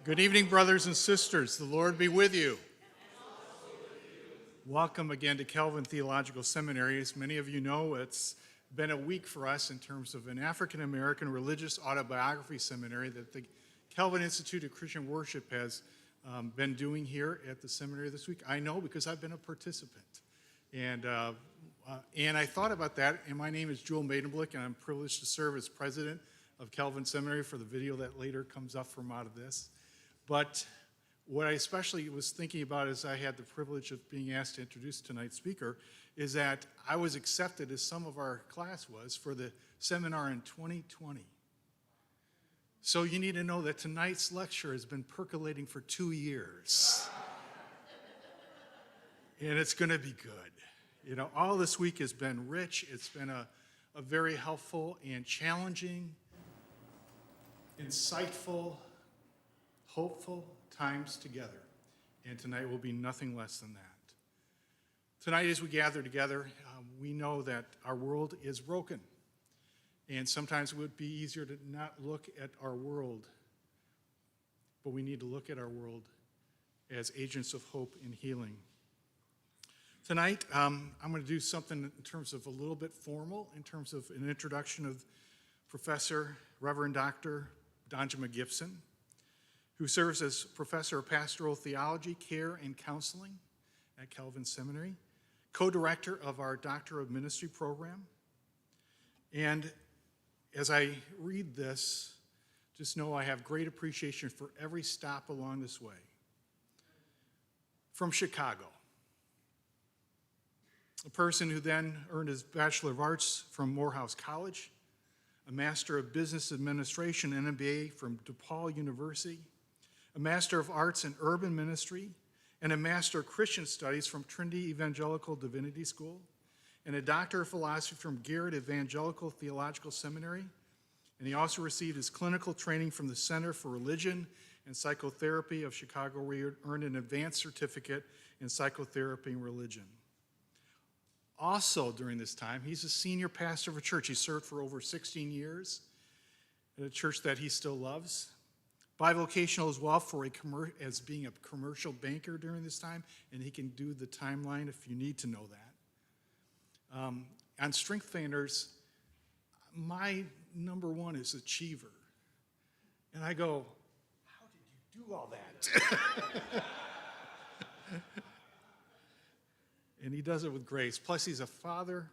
Good evening, brothers and sisters. The Lord be with you. Welcome again to Calvin Theological Seminary. As many of you know, it's been a week for us in terms of an African-American religious autobiography seminary that the Calvin Institute of Christian Worship has been doing here at the seminary this week. I know because I've been a participant. And I thought about that, and my name is Joel Maidenblick, and I'm privileged to serve as president of Calvin Seminary for the video that later comes up from out of this. But what I especially was thinking about as I had the privilege of being asked to introduce tonight's speaker is that I was accepted, as some of our class was, for the seminar in 2020. So you need to know that tonight's lecture has been percolating for 2 years. And it's going to be good. You know, all this week has been rich. It's been a very helpful and challenging, insightful, hopeful times together, and tonight will be nothing less than that. Tonight, as we gather together, we know that our world is broken, and sometimes it would be easier to not look at our world, but we need to look at our world as agents of hope and healing. Tonight, I'm going to do something in terms of a little bit formal, in terms of an introduction of Professor, Reverend Dr. Donjama Gibson, who serves as Professor of Pastoral Theology, Care, and Counseling at Calvin Seminary, co-director of our Doctor of Ministry program. And as I read this, just know I have great appreciation for every stop along this way. From Chicago, a person who then earned his Bachelor of Arts from Morehouse College, a Master of Business Administration and MBA from DePaul University, a Master of Arts in Urban Ministry, and a Master of Christian Studies from Trinity Evangelical Divinity School, and a Doctor of Philosophy from Garrett Evangelical Theological Seminary. And he also received his clinical training from the Center for Religion and Psychotherapy of Chicago, where he earned an advanced certificate in psychotherapy and religion. Also during this time, he's a senior pastor of a church. He served for over 16 years at a church that he still loves. Bivocational as well as being a commercial banker during this time, and he can do the timeline if you need to know that. On Strength Finders, my number one is achiever. And I go, how did you do all that? And he does it with grace. Plus, he's a father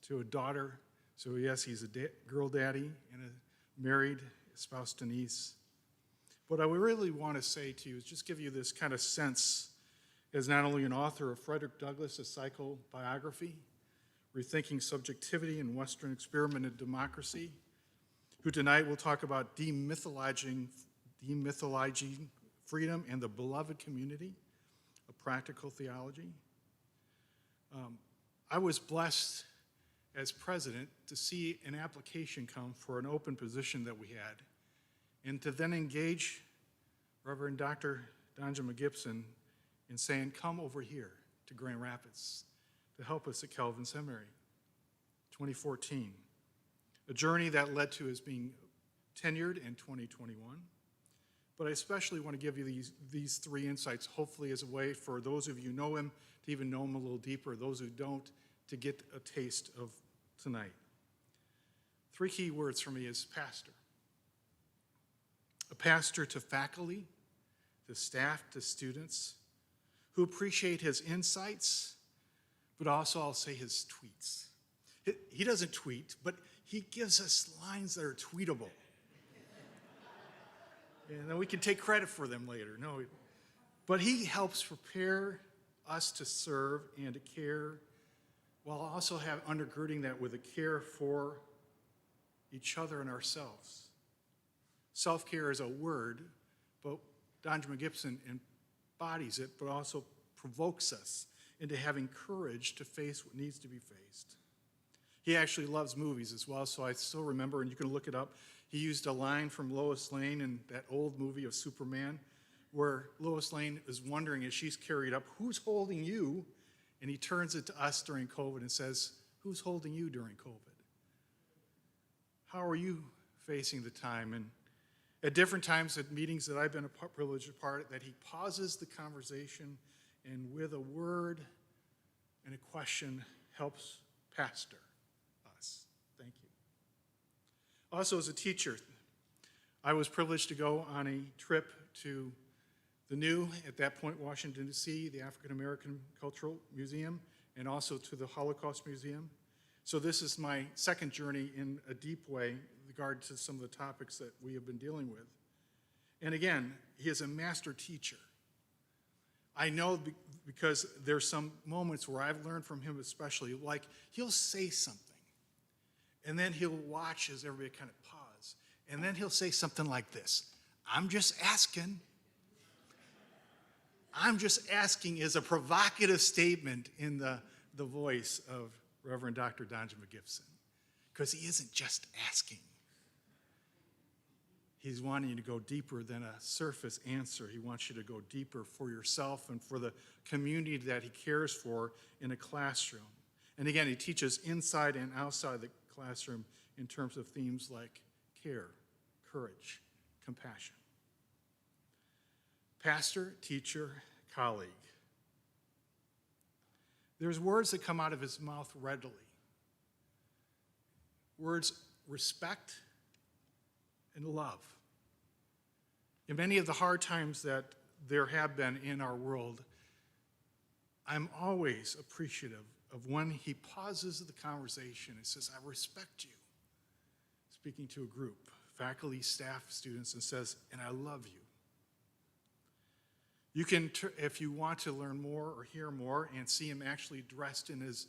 to a daughter. So yes, he's a girl daddy and a married spouse, Denise. What I really want to say to you is just give you this kind of sense as not only an author of Frederick Douglass' Psychobiography, Rethinking Subjectivity in Western Experimented Democracy, who tonight will talk about demythologizing freedom and the beloved community, a practical theology. I was blessed as president to see an application come for an open position that we had, and to then engage Reverend Dr. Donjama Gibson in saying, come over here to Grand Rapids to help us at Calvin Seminary, 2014. A journey that led to his being tenured in 2021. But I especially want to give you these three insights, hopefully as a way for those of you who know him to even know him a little deeper, those who don't, to get a taste of tonight. Three key words for me is pastor. A pastor to faculty, to staff, to students, who appreciate his insights, but also I'll say his tweets. He doesn't tweet, but he gives us lines that are tweetable. And then we can take credit for them later. No, but he helps prepare us to serve and to care, while also undergirding that with a care for each other and ourselves. Self-care is a word, but Donjama Gibson embodies it, but also provokes us into having courage to face what needs to be faced. He actually loves movies as well, so I still remember, and you can look it up, he used a line from Lois Lane in that old movie of Superman, where Lois Lane is wondering as she's carried up, who's holding you? And he turns it to us during COVID and says, who's holding you during COVID? How are you facing the time? And At different times at meetings that I've been a privileged part, that he pauses the conversation and with a word and a question helps pastor us. Thank you. Also, as a teacher, I was privileged to go on a trip to the new, at that point, Washington, D.C., the African American Cultural Museum, and also to the Holocaust Museum. So this is my second journey in a deep way with regard to some of the topics that we have been dealing with. And again, he is a master teacher. I know because there's some moments where I've learned from him especially, like he'll say something, and then he'll watch as everybody kind of pause, and then he'll say something like this: "I'm just asking." "I'm just asking" is a provocative statement in the voice of Reverend Dr. Donja McGibson, because he isn't just asking. He's wanting you to go deeper than a surface answer. He wants you to go deeper for yourself and for the community that he cares for in a classroom. And again, he teaches inside and outside the classroom in terms of themes like care, courage, compassion. Pastor, teacher, colleague. There's words that come out of his mouth readily. Words respect and love. In many of the hard times that there have been in our world, I'm always appreciative of when he pauses the conversation and says, "I respect you," speaking to a group, faculty, staff, students, and says, "And I love you." You can, if you want to learn more or hear more and see him actually dressed in his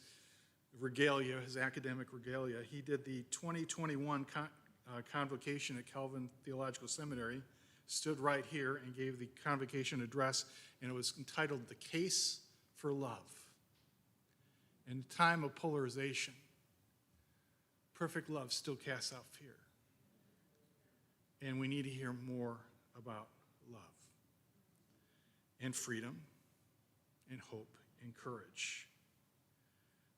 regalia, his academic regalia, he did the 2021 convocation at Calvin Theological Seminary, stood right here and gave the convocation address, and it was entitled "The Case for Love." In a time of polarization, perfect love still casts out fear. And we need to hear more about love and freedom and hope and courage.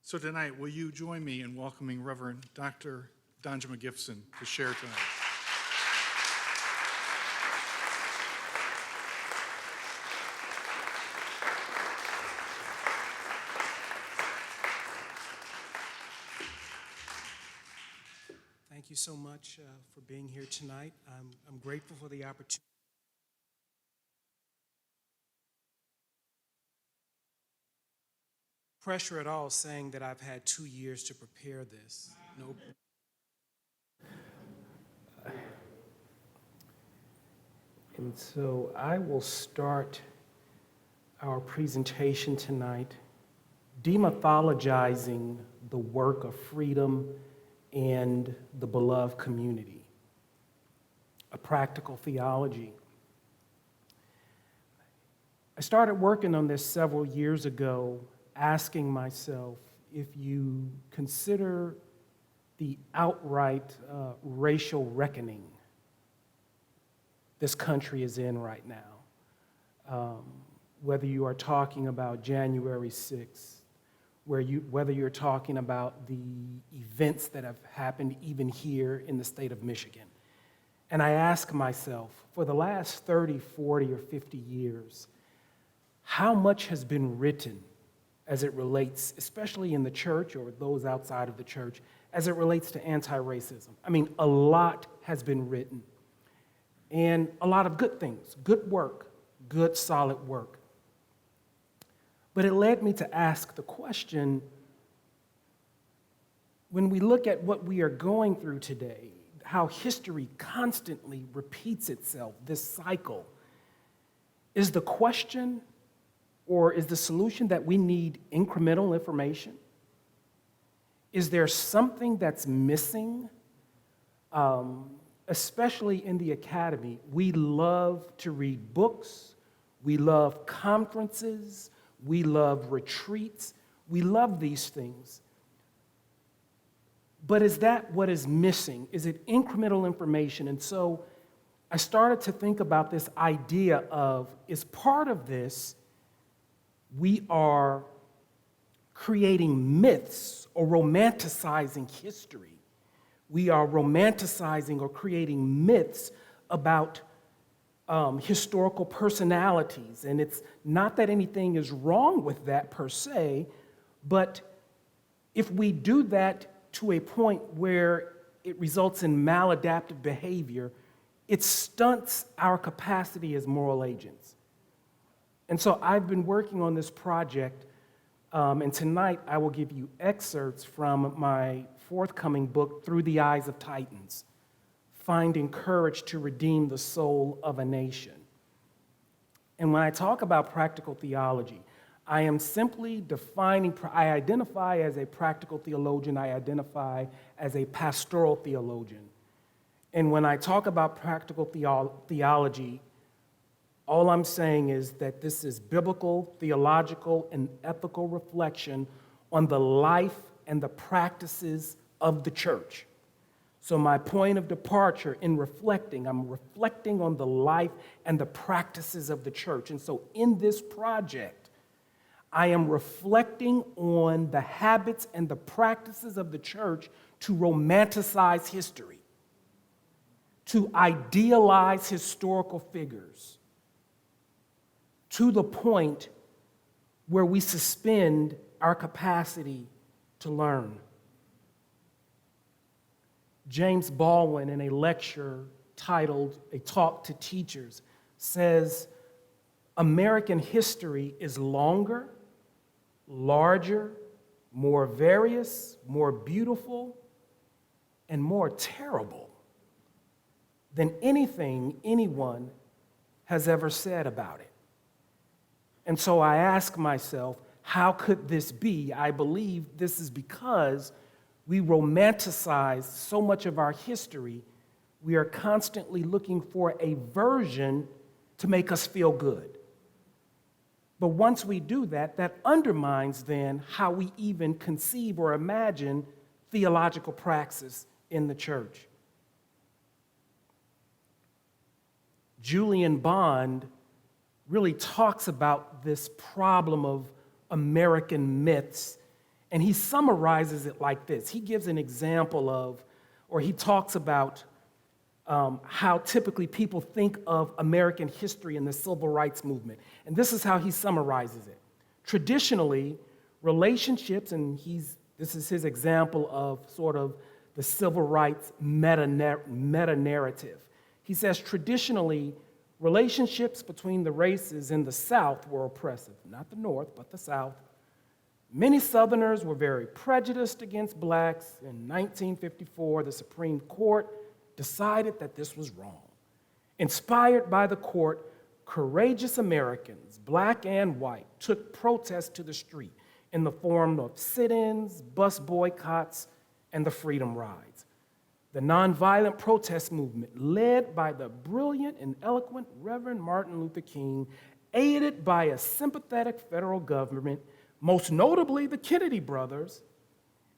So tonight, will you join me in welcoming Reverend Dr. Donja McGibson to share tonight? Thank you so much for being here tonight. I'm grateful for the opportunity. Pressure at all saying that I've had 2 years to prepare this. Nope. And so I will start our presentation tonight demythologizing the work of freedom and the beloved community, a practical theology. I started working on this several years ago, asking myself, if you consider the outright racial reckoning this country is in right now, whether you are talking about January 6th, whether you're talking about the events that have happened even here in the state of Michigan. And I ask myself, for the last 30, 40, or 50 years, how much has been written as it relates, especially in the church or those outside of the church, as it relates to anti-racism? I mean, a lot has been written. And a lot of good things, good work, good solid work. But it led me to ask the question, when we look at what we are going through today, how history constantly repeats itself, this cycle, is the question or is the solution that we need incremental information? Is there something that's missing? Especially in the academy, we love to read books, we love conferences, we love retreats, we love these things. But is that what is missing? Is it incremental information? And so I started to think about this idea of, is part of this, we are creating myths or romanticizing history. We are romanticizing or creating myths about historical personalities. And it's not that anything is wrong with that per se, but if we do that to a point where it results in maladaptive behavior, it stunts our capacity as moral agents. And so I've been working on this project, and tonight I will give you excerpts from my forthcoming book, Through the Eyes of Titans, Finding Courage to Redeem the Soul of a Nation. And when I talk about practical theology, I am simply defining, I identify as a practical theologian, I identify as a pastoral theologian. And when I talk about practical theology, all I'm saying is that this is biblical, theological, and ethical reflection on the life and the practices of the church. So my point of departure in reflecting, I'm reflecting on the life and the practices of the church. And so in this project, I am reflecting on the habits and the practices of the church to romanticize history, to idealize historical figures, to the point where we suspend our capacity to learn. James Baldwin, in a lecture titled A Talk to Teachers, says, American history is longer, larger, more various, more beautiful, and more terrible than anything anyone has ever said about it. And so I ask myself, how could this be? I believe this is because we romanticize so much of our history. We are constantly looking for a version to make us feel good. But once we do that, that undermines then how we even conceive or imagine theological praxis in the church. Julian Bond really talks about this problem of American myths, and he summarizes it like this. He gives an example of, or he talks about how typically people think of American history and the civil rights movement. And this is how he summarizes it. Traditionally, relationships, and this is his example of sort of the civil rights meta-narrative. He says, traditionally, relationships between the races in the South were oppressive, not the North, but the South. Many Southerners were very prejudiced against blacks. In 1954, the Supreme Court decided that this was wrong. Inspired by the court, courageous Americans, black and white, took protests to the street in the form of sit-ins, bus boycotts, and the Freedom Rides. The nonviolent protest movement, led by the brilliant and eloquent Reverend Martin Luther King, aided by a sympathetic federal government, most notably the Kennedy brothers,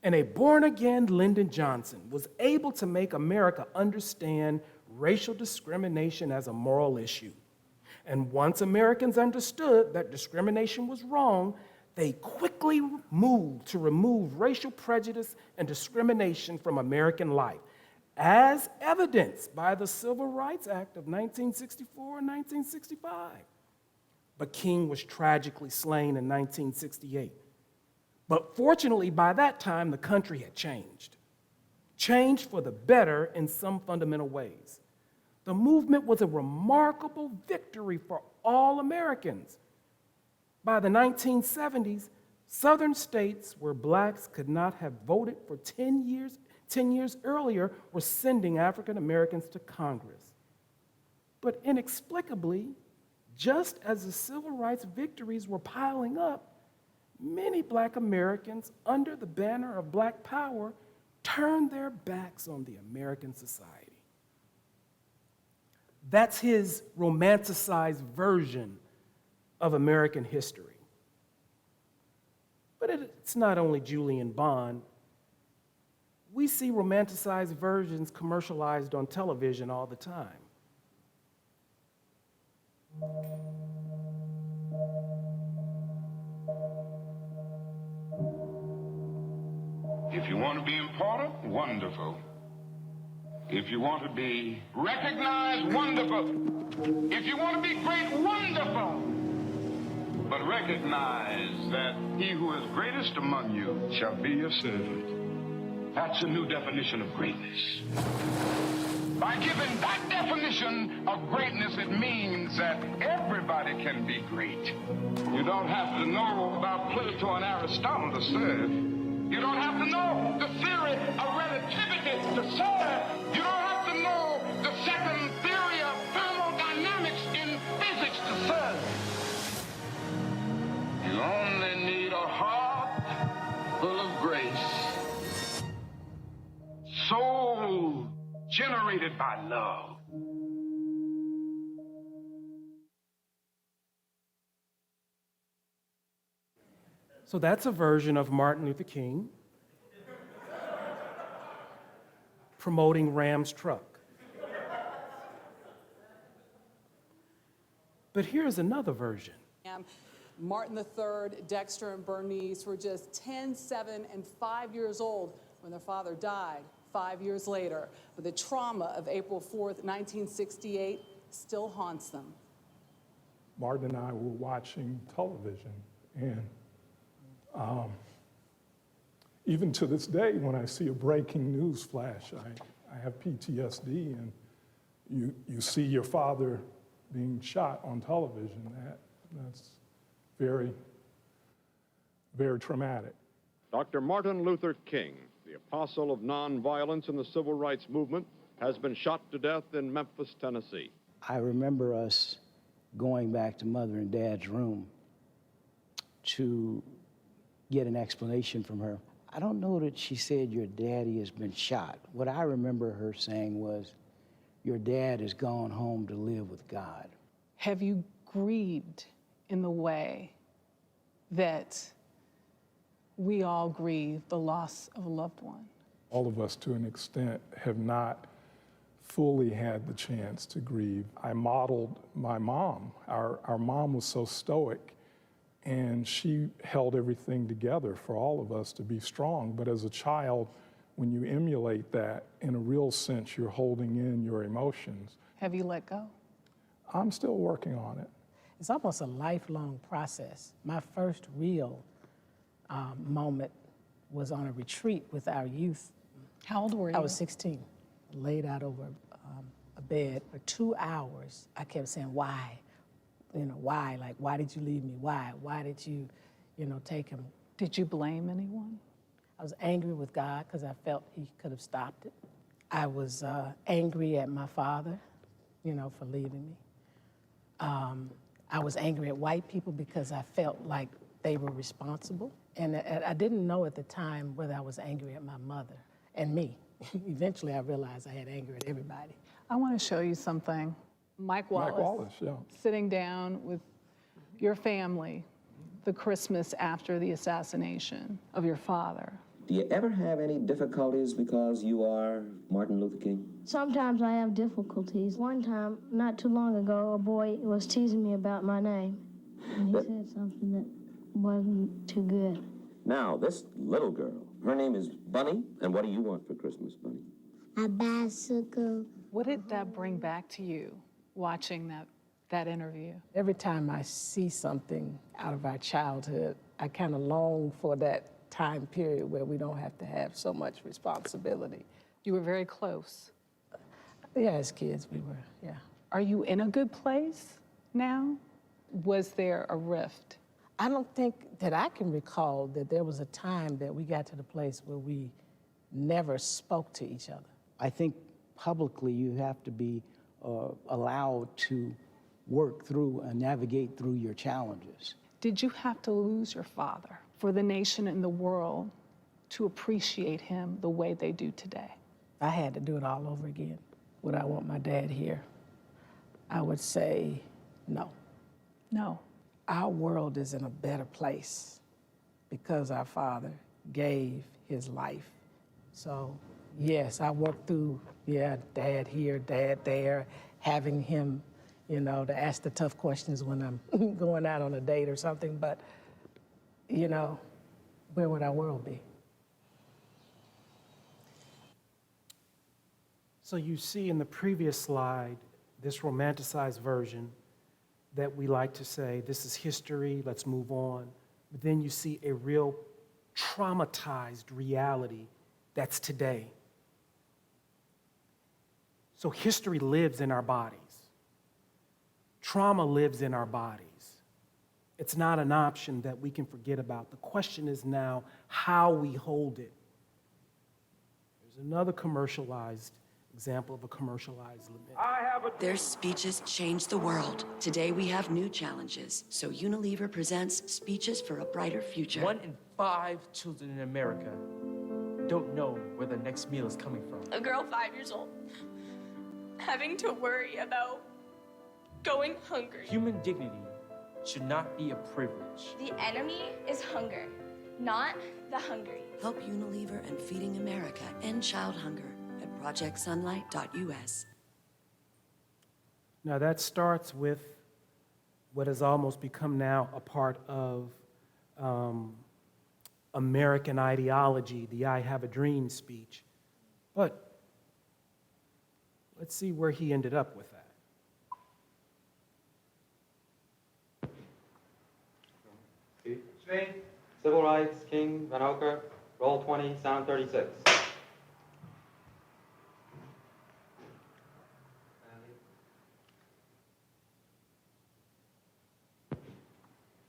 and a born-again Lyndon Johnson, was able to make America understand racial discrimination as a moral issue. And once Americans understood that discrimination was wrong, they quickly moved to remove racial prejudice and discrimination from American life, as evidenced by the Civil Rights Act of 1964 and 1965. But King was tragically slain in 1968. But fortunately, by that time, the country had changed for the better in some fundamental ways. The movement was a remarkable victory for all Americans. By the 1970s, Southern states where blacks could not have voted for 10 years earlier were sending African Americans to Congress. But inexplicably, just as the civil rights victories were piling up, many black Americans, under the banner of Black Power, turned their backs on the American society. That's his romanticized version of American history. But it's not only Julian Bond. We see romanticized versions commercialized on television all the time. If you want to be important, wonderful. If you want to be recognized, wonderful. If you want to be great, wonderful. But recognize that he who is greatest among you shall be your servant. That's a new definition of greatness. By giving that definition of greatness, it means that everybody can be great. You don't have to know about Plato and Aristotle to serve. You don't have to know the theory of relativity to serve. You don't have to know the second theory of thermodynamics in physics to serve. You only need a heart full of grace. Soul generated by love. So that's a version of Martin Luther King promoting Ram's truck. But here's another version. Martin III, Dexter, and Bernice were just 10, 7, and 5 years old when their father died 5 years later. But the trauma of April 4th, 1968 still haunts them. Martin and I were watching television, and even to this day, when I see a breaking news flash, I have PTSD, and you see your father being shot on television. That's very, very traumatic. Dr. Martin Luther King, the apostle of nonviolence in the civil rights movement, has been shot to death in Memphis, Tennessee. I remember us going back to Mother and Dad's room to get an explanation from her. I don't know that she said your daddy has been shot. What I remember her saying was, your dad has gone home to live with God. Have you grieved in the way that we all grieve the loss of a loved one? All of us, to an extent, have not fully had the chance to grieve. I modeled my mom. Our mom was so stoic, and she held everything together for all of us to be strong. But as a child, when you emulate that, in a real sense, you're holding in your emotions. Have you let go? I'm still working on it. It's almost a lifelong process. My first real moment was on a retreat with our youth. How old were you? I was 16, laid out over a bed for 2 hours. I kept saying, why? You know, why? Like, why did you leave me? Why? Why did you, take him? Did you blame anyone? I was angry with God because I felt he could have stopped it. I was angry at my father, for leaving me. I was angry at white people because I felt like they were responsible. And I didn't know at the time whether I was angry at my mother and me. Eventually, I realized I had anger at everybody. I want to show you something. Mike Wallace, yeah. sitting down with your family the Christmas after the assassination of your father. Do you ever have any difficulties because you are Martin Luther King? Sometimes I have difficulties. One time, not too long ago, a boy was teasing me about my name. And he said something that wasn't too good. Now, this little girl, her name is Bunny, and what do you want for Christmas, Bunny? A bicycle. What did that bring back to you, watching that interview? Every time I see something out of our childhood, I kind of long for that time period where we don't have to have so much responsibility. You were very close. Yeah, as kids we were, yeah. Are you in a good place now? Was there a rift? I don't think that I can recall that there was a time that we got to the place where we never spoke to each other. I think publicly you have to be allowed to work through and navigate through your challenges. Did you have to lose your father for the nation and the world to appreciate him the way they do today? If I had to do it all over again, would I want my dad here? I would say no. No. Our world is in a better place because our father gave his life. So, yes, I worked through, dad here, dad there, having him, to ask the tough questions when I'm going out on a date or something, but, where would our world be? So you see in the previous slide, this romanticized version that we like to say, this is history, let's move on. But then you see a real traumatized reality that's today. So history lives in our bodies. Trauma lives in our bodies. It's not an option that we can forget about. The question is now how we hold it. There's another commercialized example of a commercialized limit. Their speeches change the world. Today we have new challenges. So Unilever presents Speeches for a Brighter Future. 1 in 5 children in America don't know where their next meal is coming from. A girl 5 years old having to worry about going hungry. Human dignity should not be a privilege. The enemy is hunger, not the hungry. Help Unilever and Feeding America end child hunger at projectsunlight.us. Now that starts with what has almost become now a part of American ideology, the I Have a Dream speech. But let's see where he ended up with that. Swing, Civil Rights, King, Van Oker, roll 20, sound 36.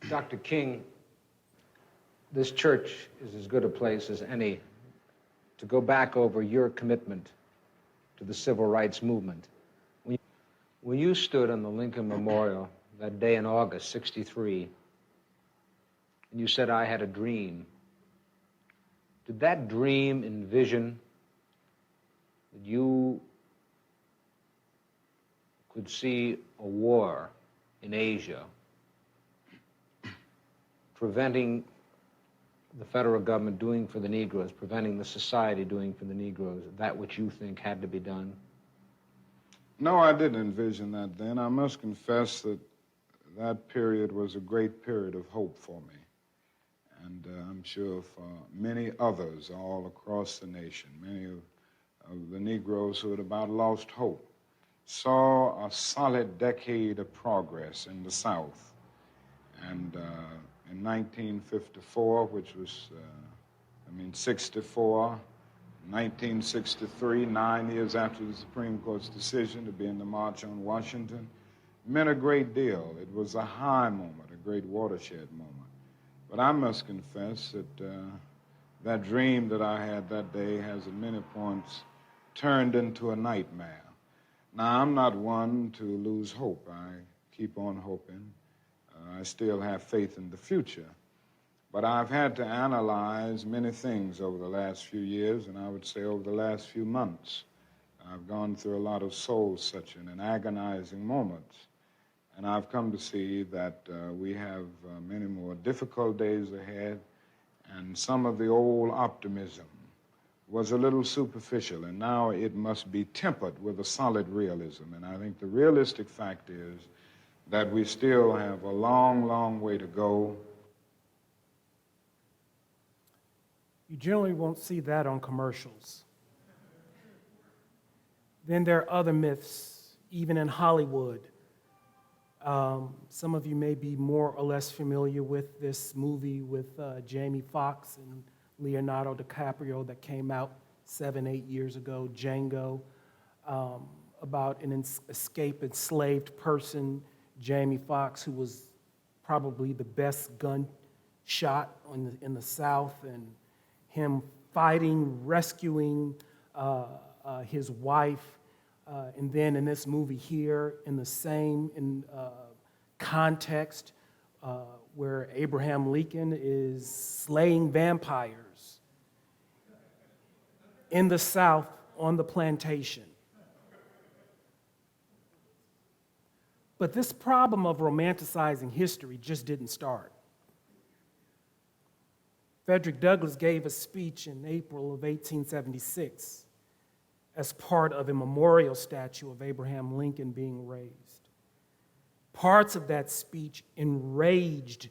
Dr. King, this church is as good a place as any to go back over your commitment to the civil rights movement. When you stood on the Lincoln Memorial that day in August, '63, and you said, I had a dream, did that dream envision that you could see a war in Asia preventing the federal government doing for the Negroes, preventing the society doing for the Negroes, that which you think had to be done? No, I didn't envision that then. I must confess that that period was a great period of hope for me. And I'm sure for many others all across the nation, many of the Negroes who had about lost hope, saw a solid decade of progress in the South. And in 1954, which was, 64, 1963, 9 years after the Supreme Court's decision to be in the March on Washington, meant a great deal. It was a high moment, a great watershed moment. But I must confess that that dream that I had that day has at many points turned into a nightmare. Now, I'm not one to lose hope. I keep on hoping. I still have faith in the future. But I've had to analyze many things over the last few years, and I would say over the last few months. I've gone through a lot of soul-searching and agonizing moments. And I've come to see that we have many more difficult days ahead, and some of the old optimism was a little superficial, and now it must be tempered with a solid realism. And I think the realistic fact is that we still have a long, long way to go. You generally won't see that on commercials. Then there are other myths, even in Hollywood. Some of you may be more or less familiar with this movie with Jamie Foxx and Leonardo DiCaprio that came out 7-8 years ago, Django, about an escaped enslaved person, Jamie Foxx, who was probably the best gun shot in the South, and him fighting, rescuing his wife. And then in this movie here, in the same context, where Abraham Lincoln is slaying vampires in the South on the plantation. But this problem of romanticizing history just didn't start. Frederick Douglass gave a speech in April of 1876 as part of a memorial statue of Abraham Lincoln being raised. Parts of that speech enraged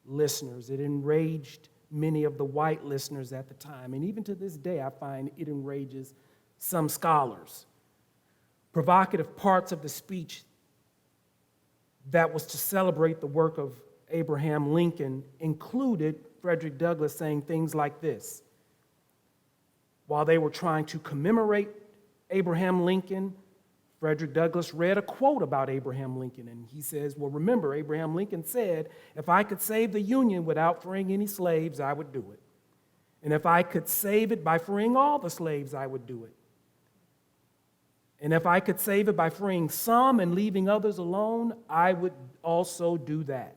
listeners. It enraged many of the white listeners at the time. And even to this day, I find it enrages some scholars. Provocative parts of the speech that was to celebrate the work of Abraham Lincoln included Frederick Douglass saying things like this. While they were trying to commemorate Abraham Lincoln, Frederick Douglass read a quote about Abraham Lincoln, and he says, well, remember, Abraham Lincoln said, if I could save the Union without freeing any slaves, I would do it. And if I could save it by freeing all the slaves, I would do it. And if I could save it by freeing some and leaving others alone, I would also do that.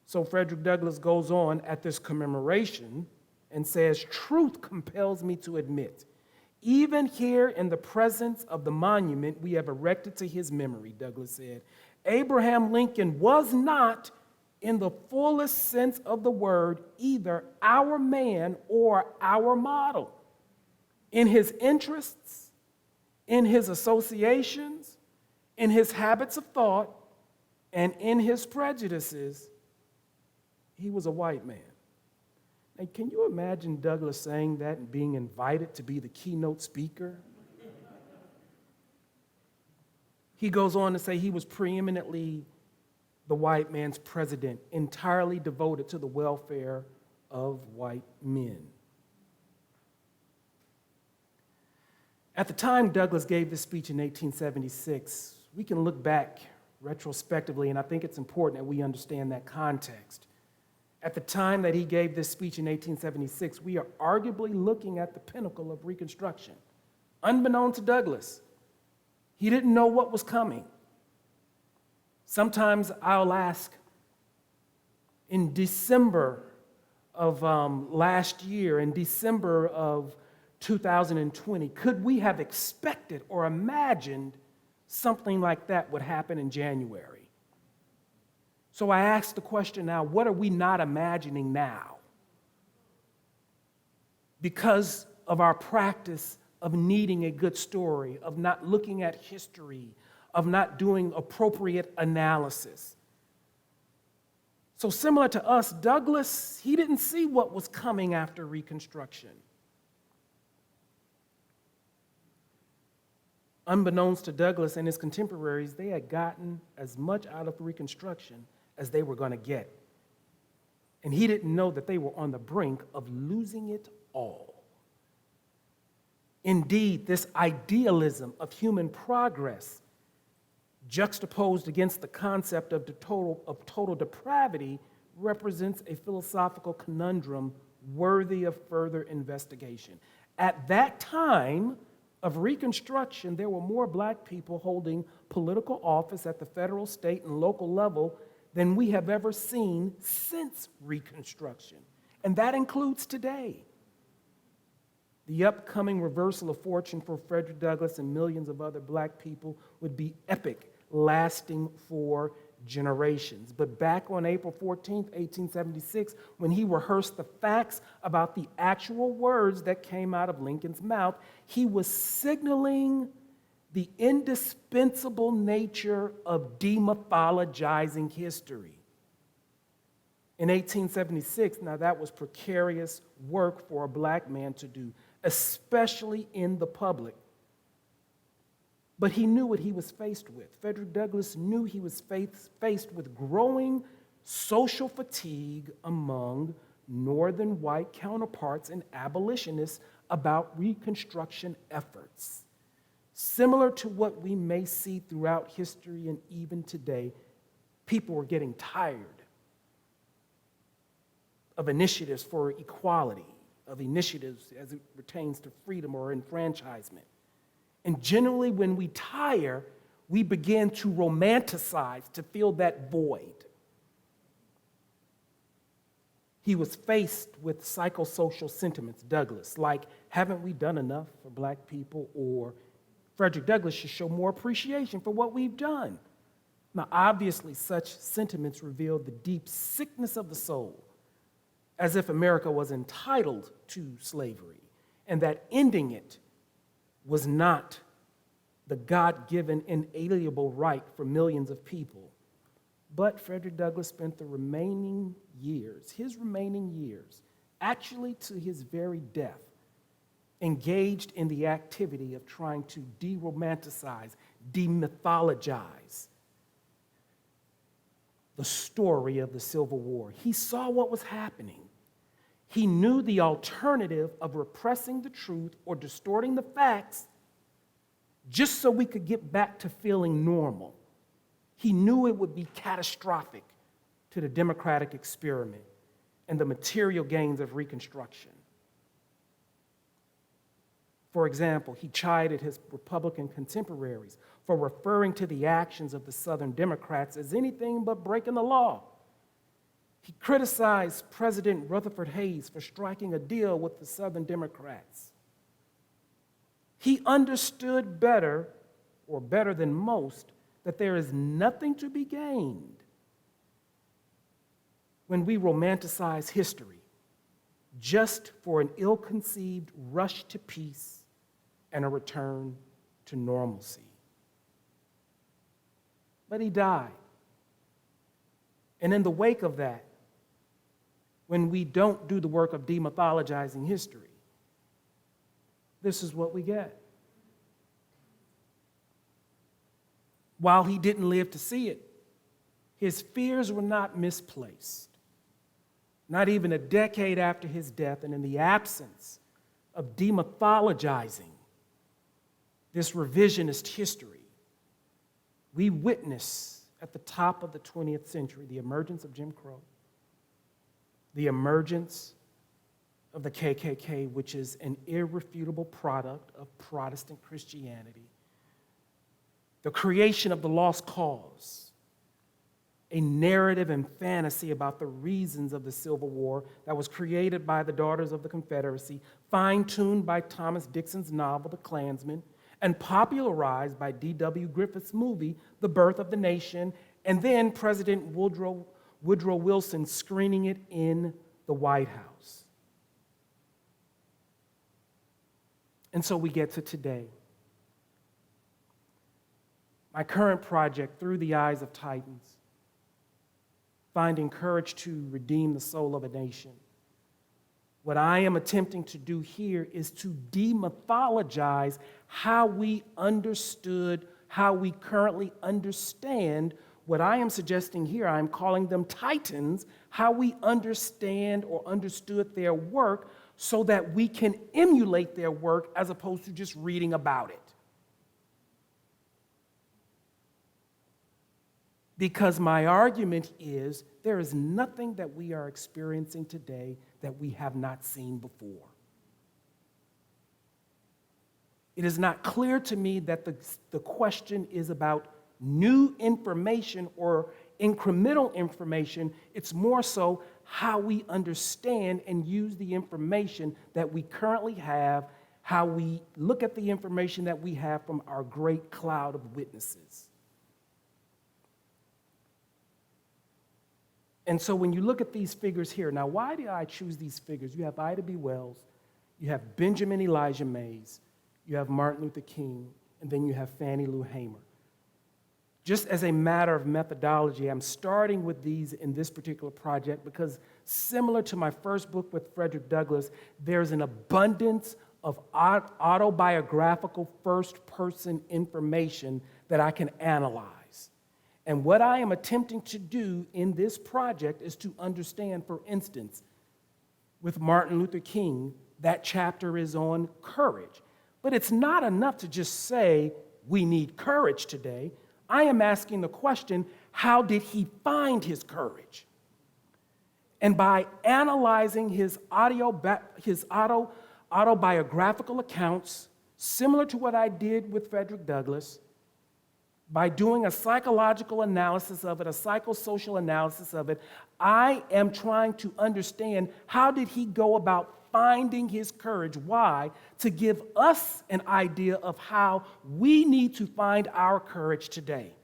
So Frederick Douglass goes on at this commemoration and says, truth compels me to admit, even here in the presence of the monument we have erected to his memory, Douglass said, Abraham Lincoln was not, in the fullest sense of the word, either our man or our model. In his interests, in his associations, in his habits of thought, and in his prejudices, he was a white man. And can you imagine Douglass saying that and being invited to be the keynote speaker? He goes on to say he was preeminently the white man's president, entirely devoted to the welfare of white men. At the time Douglass gave this speech in 1876, we can look back retrospectively, and I think it's important that we understand that context. At the time that he gave this speech in 1876, we are arguably looking at the pinnacle of Reconstruction. Unbeknown to Douglass, he didn't know what was coming. Sometimes I'll ask, in December of last year, in December of 2020, could we have expected or imagined something like that would happen in January? So I ask the question now, what are we not imagining now? Because of our practice of needing a good story, of not looking at history, of not doing appropriate analysis. So similar to us, Douglass, he didn't see what was coming after Reconstruction. Unbeknownst to Douglass and his contemporaries, they had gotten as much out of Reconstruction as they were going to get. And he didn't know that they were on the brink of losing it all. Indeed, this idealism of human progress, juxtaposed against the concept of total depravity, represents a philosophical conundrum worthy of further investigation. At that time of Reconstruction, there were more black people holding political office at the federal, state, and local level than we have ever seen since Reconstruction. And that includes today. The upcoming reversal of fortune for Frederick Douglass and millions of other black people would be epic, lasting for generations. But back on April 14th, 1876, when he rehearsed the facts about the actual words that came out of Lincoln's mouth, he was signaling the indispensable nature of demythologizing history. In 1876, now that was precarious work for a black man to do, especially in the public. But he knew what he was faced with. Frederick Douglass knew he was faced with growing social fatigue among northern white counterparts and abolitionists about Reconstruction efforts. Similar to what we may see throughout history and even today, people were getting tired of initiatives for equality, of initiatives as it pertains to freedom or enfranchisement. And generally, when we tire, we begin to romanticize, to fill that void. He was faced with psychosocial sentiments, Douglass, like, haven't we done enough for black people? Or Frederick Douglass should show more appreciation for what we've done. Now, obviously, such sentiments reveal the deep sickness of the soul, as if America was entitled to slavery, and that ending it was not the God-given inalienable right for millions of people. But Frederick Douglass spent the remaining years, his remaining years, actually to his very death, engaged in the activity of trying to de-romanticize, demythologize the story of the Civil War. He saw what was happening. He knew the alternative of repressing the truth or distorting the facts just so we could get back to feeling normal. He knew it would be catastrophic to the democratic experiment and the material gains of Reconstruction. For example, he chided his Republican contemporaries for referring to the actions of the Southern Democrats as anything but breaking the law. He criticized President Rutherford Hayes for striking a deal with the Southern Democrats. He understood better, or better than most, that there is nothing to be gained when we romanticize history just for an ill-conceived rush to peace and a return to normalcy. But he died. And in the wake of that, when we don't do the work of demythologizing history, this is what we get. While he didn't live to see it, his fears were not misplaced. Not even a decade after his death, and in the absence of demythologizing this revisionist history, we witness at the top of the 20th century the emergence of Jim Crow, the emergence of the KKK, which is an irrefutable product of Protestant Christianity, the creation of the lost cause, a narrative and fantasy about the reasons of the Civil War that was created by the Daughters of the Confederacy, fine-tuned by Thomas Dixon's novel, The Klansman, and popularized by D.W. Griffith's movie, The Birth of the Nation, and then President Woodrow Wilson screening it in the White House. And so we get to today. My current project, Through the Eyes of Titans, finding courage to redeem the soul of a nation. What I am attempting to do here is to demythologize how we understood, how we currently understand what I am suggesting here. I'm calling them titans, how we understand or understood their work so that we can emulate their work as opposed to just reading about it. Because my argument is there is nothing that we are experiencing today that we have not seen before. It is not clear to me that the question is about new information or incremental information. It's more so how we understand and use the information that we currently have, how we look at the information that we have from our great cloud of witnesses. And so when you look at these figures here, now why did I choose these figures? You have Ida B. Wells, you have Benjamin Elijah Mays, you have Martin Luther King, and then you have Fannie Lou Hamer. Just as a matter of methodology, I'm starting with these in this particular project because similar to my first book with Frederick Douglass, there's an abundance of autobiographical first-person information that I can analyze. And what I am attempting to do in this project is to understand, for instance, with Martin Luther King, that chapter is on courage. But it's not enough to just say, we need courage today. I am asking the question, how did he find his courage? And by analyzing his autobiographical accounts, similar to what I did with Frederick Douglass, by doing a psychological analysis of it, a psychosocial analysis of it, I am trying to understand how did he go about finding his courage. Why? To give us an idea of how we need to find our courage today.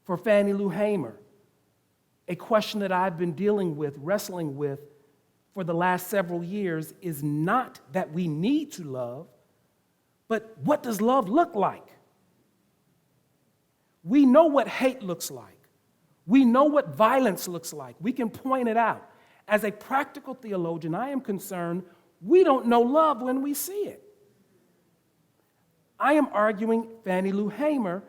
For Fannie Lou Hamer, a question that I've been wrestling with for the last several years is not that we need to love, but what does love look like? We know what hate looks like. We know what violence looks like. We can point it out. As a practical theologian, I am concerned we don't know love when we see it. I am arguing Fannie Lou Hamer.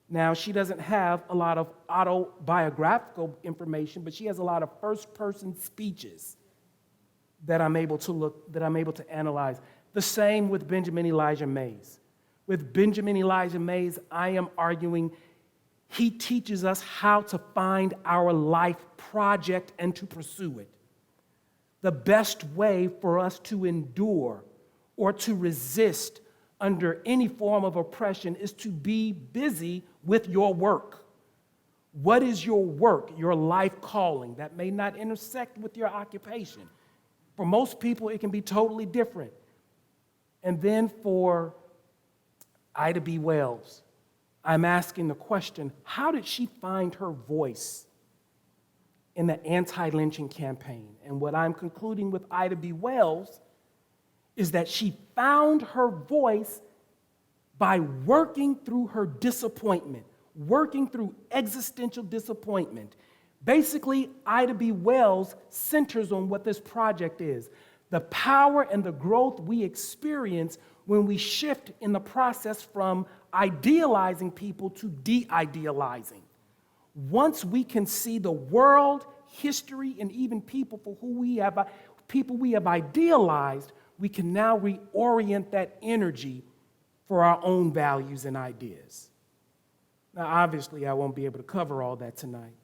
Now, she doesn't have a lot of autobiographical information, but she has a lot of first-person speeches that I'm able to analyze. The same with Benjamin Elijah Mays. With Benjamin Elijah Mays, I am arguing he teaches us how to find our life project and to pursue it. The best way for us to endure or to resist under any form of oppression is to be busy with your work. What is your work, your life calling? That may not intersect with your occupation. For most people, it can be totally different. And then for Ida B. Wells, I'm asking the question, how did she find her voice in the anti-lynching campaign? And what I'm concluding with Ida B. Wells is that she found her voice by working through her disappointment, working through existential disappointment. Basically, Ida B. Wells centers on what this project is, the power and the growth we experience when we shift in the process from idealizing people to de-idealizing. Once we can see the world, history, and even people for who we have idealized, we can now reorient that energy for our own values and ideas. Now, obviously, I won't be able to cover all that tonight.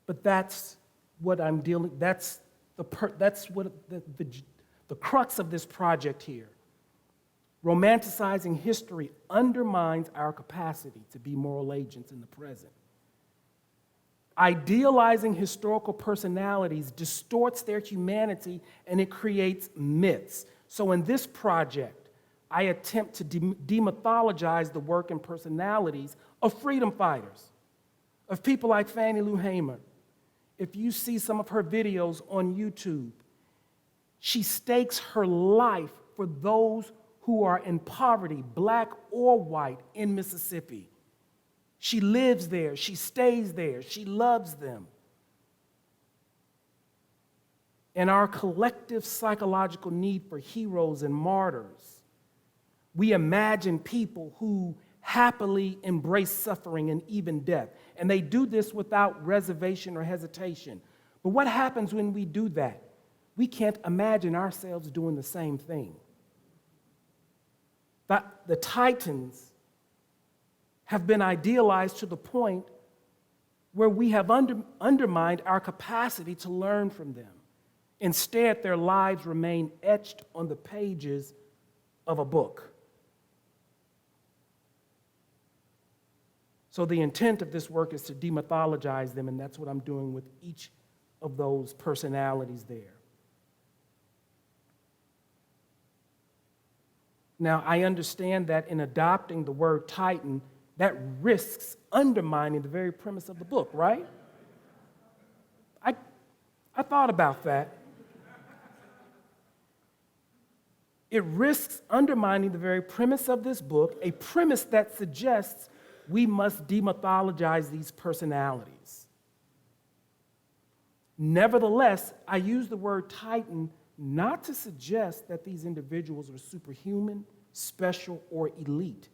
But that's what I'm dealing. That's what the crux of this project here. Romanticizing history undermines our capacity to be moral agents in the present. Idealizing historical personalities distorts their humanity and it creates myths. So in this project, I attempt to demythologize the work and personalities of freedom fighters, of people like Fannie Lou Hamer. If you see some of her videos on YouTube, she stakes her life for those who are in poverty, black or white, in Mississippi. She lives there, she stays there, she loves them. In our collective psychological need for heroes and martyrs, we imagine people who happily embrace suffering and even death. And they do this without reservation or hesitation. But what happens when we do that? We can't imagine ourselves doing the same thing. But the Titans have been idealized to the point where we have undermined our capacity to learn from them. Instead, their lives remain etched on the pages of a book. So the intent of this work is to demythologize them, and that's what I'm doing with each of those personalities there. Now, I understand that in adopting the word Titan, that risks undermining the very premise of the book, right? I thought about that. It risks undermining the very premise of this book, a premise that suggests we must demythologize these personalities. Nevertheless, I use the word Titan not to suggest that these individuals are superhuman, special, or elite.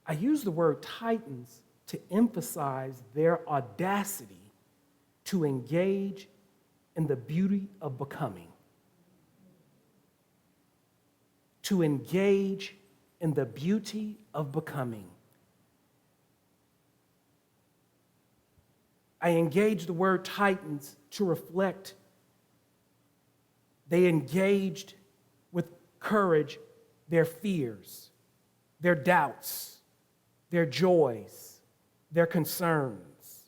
I use the word Titans to emphasize their audacity to engage in the beauty of becoming. To engage in the beauty of becoming. I engage the word Titans to reflect they engaged with courage their fears, their doubts, their joys, their concerns.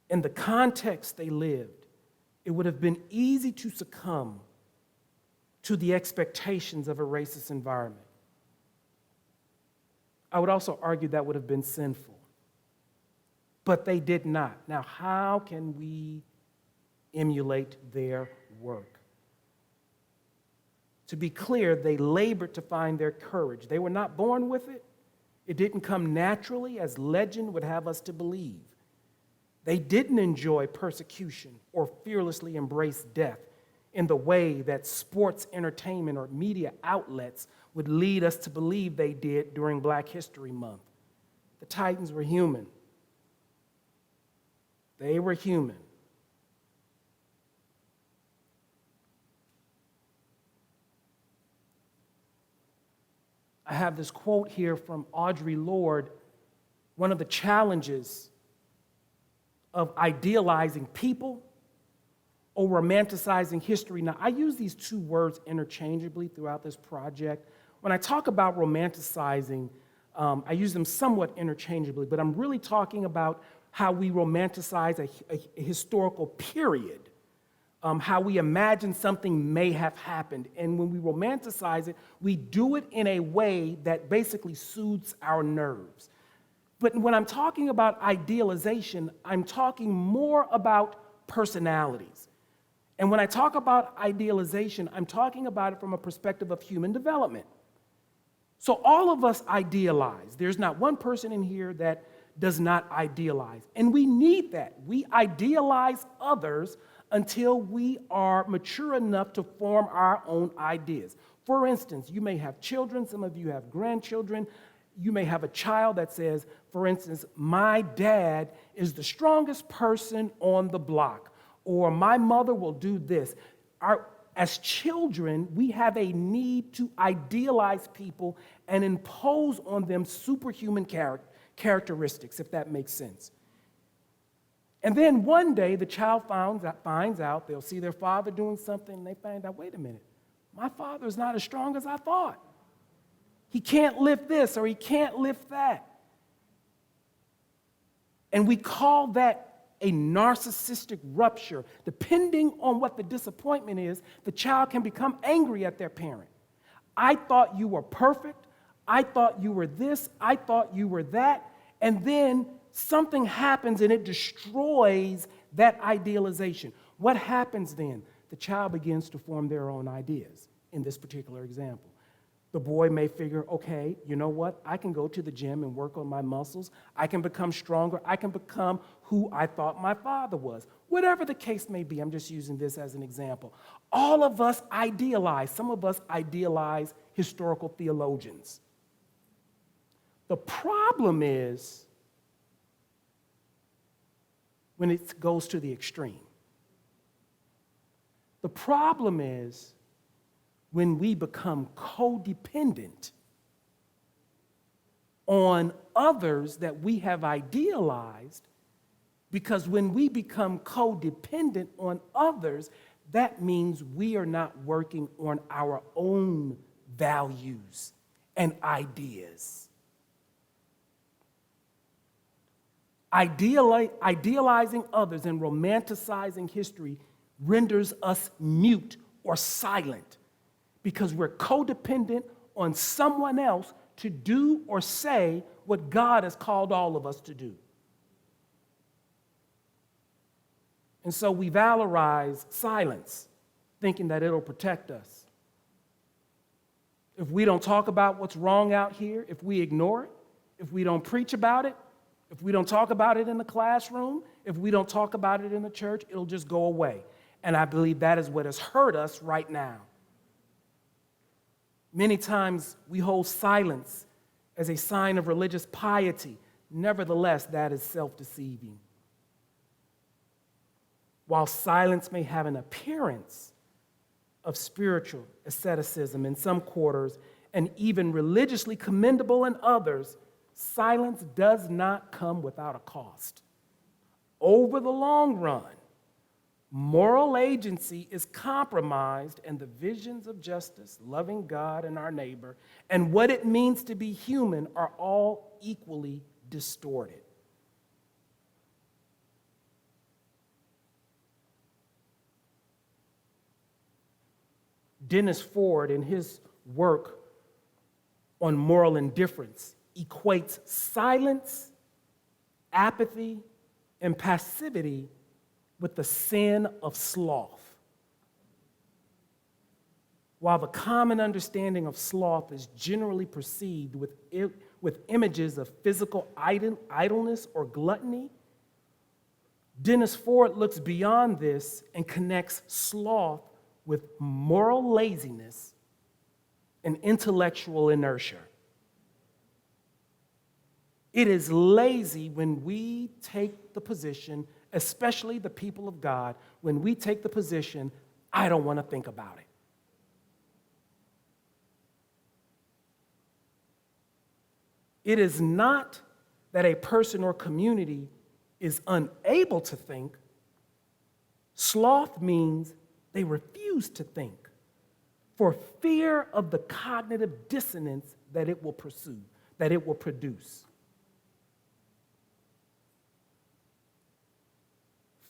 In the context they lived, it would have been easy to succumb to the expectations of a racist environment. I would also argue that would have been sinful. But they did not. Now, how can we emulate their work? To be clear, they labored to find their courage. They were not born with it. It didn't come naturally, as legend would have us to believe. They didn't enjoy persecution or fearlessly embrace death in the way that sports, entertainment, or media outlets would lead us to believe they did during Black History Month. The Titans were human. They were human. I have this quote here from Audre Lorde. One of the challenges of idealizing people or romanticizing history. Now, I use these two words interchangeably throughout this project. When I talk about romanticizing, I use them somewhat interchangeably, but I'm really talking about how we romanticize a historical period, how we imagine something may have happened. And when we romanticize it, we do it in a way that basically soothes our nerves. But when I'm talking about idealization, I'm talking more about personalities. And when I talk about idealization, I'm talking about it from a perspective of human development. So all of us idealize. There's not one person in here that does not idealize. And we need that. We idealize others until we are mature enough to form our own ideas. For instance, you may have children, some of you have grandchildren. You may have a child that says, for instance, my dad is the strongest person on the block, or my mother will do this. As children, we have a need to idealize people and impose on them superhuman characteristics, if that makes sense. And then one day, the child finds out, they'll see their father doing something, and they find out, wait a minute, my father is not as strong as I thought. He can't lift this or he can't lift that. And we call that a narcissistic rupture. Depending on what the disappointment is, the child can become angry at their parent. I thought you were perfect. I thought you were this. I thought you were that. And then something happens and it destroys that idealization. What happens then? The child begins to form their own ideas in this particular example. The boy may figure, okay, you know what? I can go to the gym and work on my muscles. I can become stronger. I can become who I thought my father was. Whatever the case may be, I'm just using this as an example. All of us idealize. Some of us idealize historical theologians. The problem is when it goes to the extreme. The problem is when we become codependent on others that we have idealized, because when we become codependent on others, that means we are not working on our own values and ideas. Idealizing others and romanticizing history renders us mute or silent, because we're codependent on someone else to do or say what God has called all of us to do. And so we valorize silence, thinking that it'll protect us. If we don't talk about what's wrong out here, if we ignore it, if we don't preach about it, if we don't talk about it in the classroom, if we don't talk about it in the church, it'll just go away. And I believe that is what has hurt us right now. Many times we hold silence as a sign of religious piety. Nevertheless, that is self-deceiving. While silence may have an appearance of spiritual asceticism in some quarters and even religiously commendable in others, silence does not come without a cost. Over the long run, moral agency is compromised, and the visions of justice, loving God and our neighbor, and what it means to be human are all equally distorted. Dennis Ford, in his work on moral indifference, equates silence, apathy, and passivity with the sin of sloth. While the common understanding of sloth is generally perceived with images of physical idleness or gluttony, Dennis Ford looks beyond this and connects sloth with moral laziness and intellectual inertia. It is lazy when we take the position, especially the people of God, when we take the position, I don't want to think about it. It is not that a person or community is unable to think. Sloth means they refuse to think for fear of the cognitive dissonance that it will pursue, that it will produce.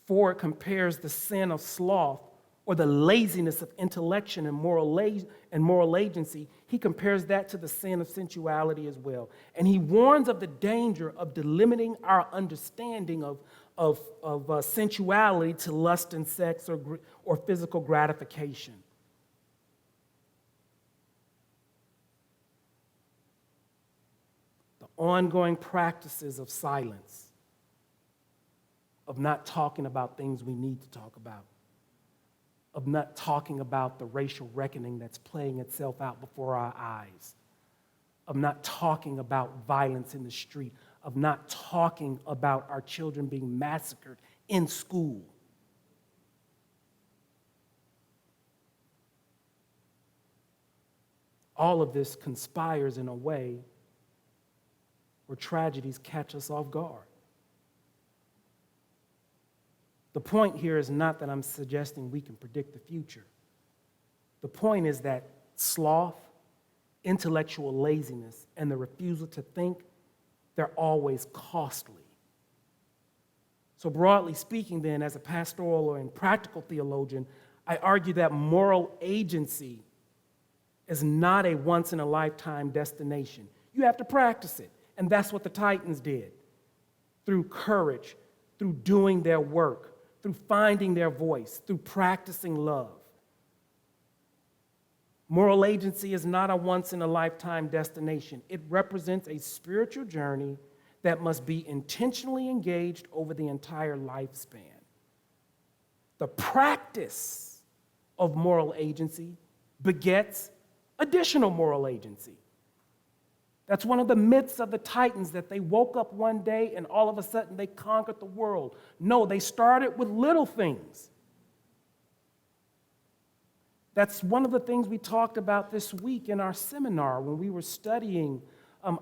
Ford compares the sin of sloth or the laziness of intellection and moral agency, he compares that to the sin of sensuality as well. And he warns of the danger of delimiting our understanding of sensuality to lust and sex or physical gratification. The ongoing practices of silence, of not talking about things we need to talk about, of not talking about the racial reckoning that's playing itself out before our eyes, of not talking about violence in the street, of not talking about our children being massacred in school. All of this conspires in a way where tragedies catch us off guard. The point here is not that I'm suggesting we can predict the future. The point is that sloth, intellectual laziness, and the refusal to think, they're always costly. So broadly speaking then, as a pastoral or practical theologian, I argue that moral agency is not a once-in-a-lifetime destination. You have to practice it, and that's what the Titans did. Through courage, through doing their work, through finding their voice, through practicing love. Moral agency is not a once-in-a-lifetime destination. It represents a spiritual journey that must be intentionally engaged over the entire lifespan. The practice of moral agency begets additional moral agency. That's one of the myths of the Titans, that they woke up one day and all of a sudden they conquered the world. No, they started with little things. That's one of the things we talked about this week in our seminar when we were studying